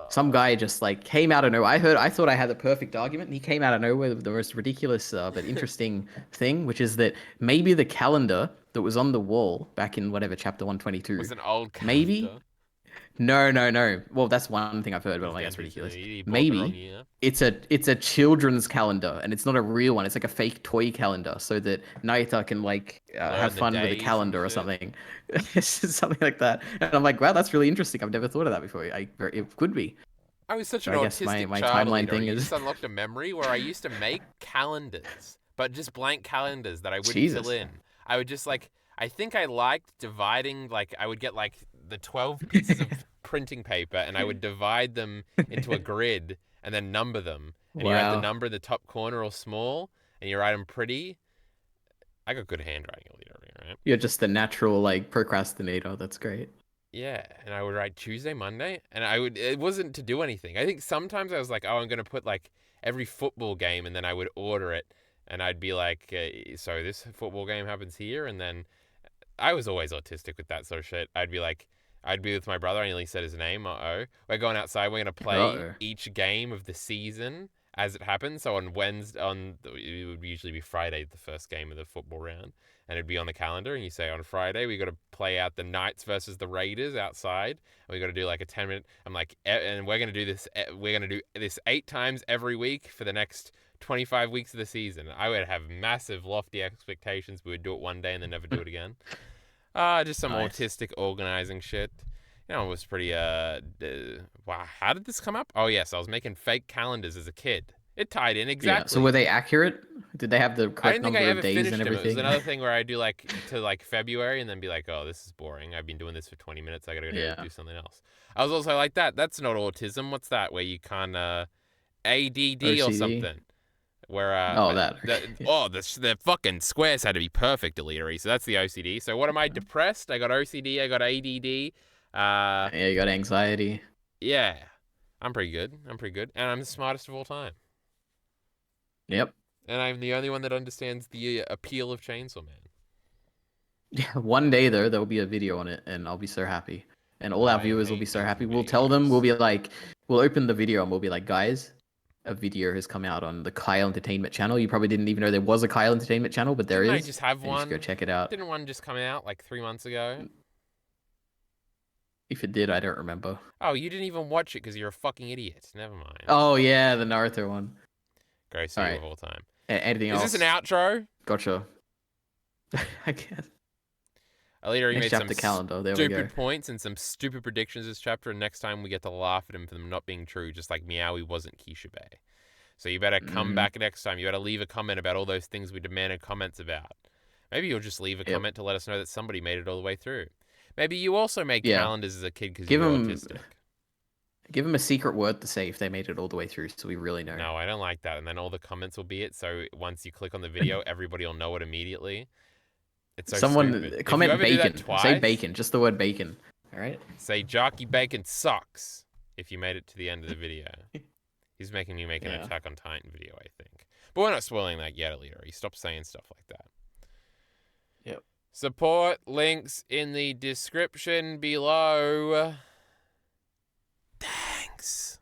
some guy just like came out of nowhere. I thought I had the perfect argument, and he came out of nowhere with the most ridiculous but interesting thing, which is that maybe the calendar that was on the wall back in whatever chapter 122, Was an old maybe calendar. no, no, no. Well, that's one thing I've heard, It but I'm was like that's Denji's. ridiculous. He bought the wrong Maybe year. it's a children's calendar, and it's not a real one. It's like a fake toy calendar, so that Naita can like have Learn the fun with a days and calendar or shit. something. It's just something like that. And I'm like, wow, that's really interesting. I've never thought of that before. It could be. I was such So an I guess my autistic my child timeline leader. thing You is just unlocked a memory where I used to make calendars, but just blank calendars that I wouldn't fill Jesus. in. I would just like, I think I liked dividing, like, I would get like the 12 pieces of printing paper and I would divide them into a grid and then number them. And you write the Wow. number in the top corner or small and you write them pretty. I got good handwriting, right? You're just the natural like procrastinator. That's great. Yeah, and I would write Tuesday, Monday, and I would. It wasn't to do anything. I think sometimes I was like, oh, I'm gonna put like every football game, and then I would order it, and I'd be like, so this football game happens here, and then I was always autistic with that sort of shit. I'd be like, I'd be with my brother. I nearly said his name. Oh, we're going outside. We're gonna play Uh-oh. each game of the season as it happens. So on Wednesday, it would usually be Friday, the first game of the football round, and it'd be on the calendar. And you say on Friday we got to play out the Knights versus the Raiders outside. And we got to do like a 10 minute. I'm like, and we're gonna do this. We're gonna do this 8 times every week for the next 25 weeks of the season. I would have massive, lofty expectations. We would do it one day and then never do it again. Just some Nice. autistic organizing shit. You know, it was pretty, wow, how did this come up? Oh, yes, I was making fake calendars as a kid. It tied in Yeah. So were exactly. they accurate? Did they have the I correct didn't think I number of ever days and finished them. It was everything? another thing where I do like to like February and then be like, oh, this is boring. I've been doing this for 20 minutes. I gotta go Yeah. do something else. I was also like that. That's not autism. What's that? Where you can't, ADD or OCD. something. Where Oh, that. Okay. the fucking squares had to be perfect, EliteAri. So that's the OCD. So what am I depressed? I got OCD. I got ADD. Yeah, you got anxiety. Yeah, I'm pretty good. I'm pretty good, and I'm the smartest of all time. Yep. And I'm the only one that understands the appeal of Chainsaw Man. Yeah. One day though, there'll be a video on it, and I'll be so happy, and all our I viewers will be hate so happy. making We'll tell them. We'll videos. be like, we'll open the video and we'll be like, guys, a video has come out on the Kyle Entertainment channel. You probably didn't even know there was a Kyle Entertainment channel, but there Didn't I is, just have and you should go one? check it out. Didn't one just come out like 3 months ago? If it did, I don't remember. Oh, you didn't even watch it because you're a fucking idiot. Never mind. Oh yeah, the Naruto one. Gross All you right. of all time. Anything Is this an else? outro? Gotcha. I guess. EliteAri Next made some chapter calendar. There we go. stupid points and some stupid predictions this chapter, and next time we get to laugh at him for them not being true, just like Meowie wasn't Kishibe. So you better come Hmm. back next time. You better leave a comment about all those things we demanded comments about. Maybe you'll just leave a Yep. comment to let us know that somebody made it all the way through. Maybe you also made Yeah. calendars as a kid because you Give were them. autistic. Give them a secret word to say if they made it all the way through, so we really know. No, I don't like that. And then all the comments will be it. So once you click on the video, everybody will know it immediately. It's so Someone stupid. If you comment ever do that bacon. Say twice, bacon. Just the word bacon. All right. say Jockey Bacon sucks if you made it to the end of the video. He's making you make an Yeah. Attack on Titan video, I think. But we're not spoiling that yet, EliteAri. Stop saying stuff like that. Yep. Support links in the description below. Thanks.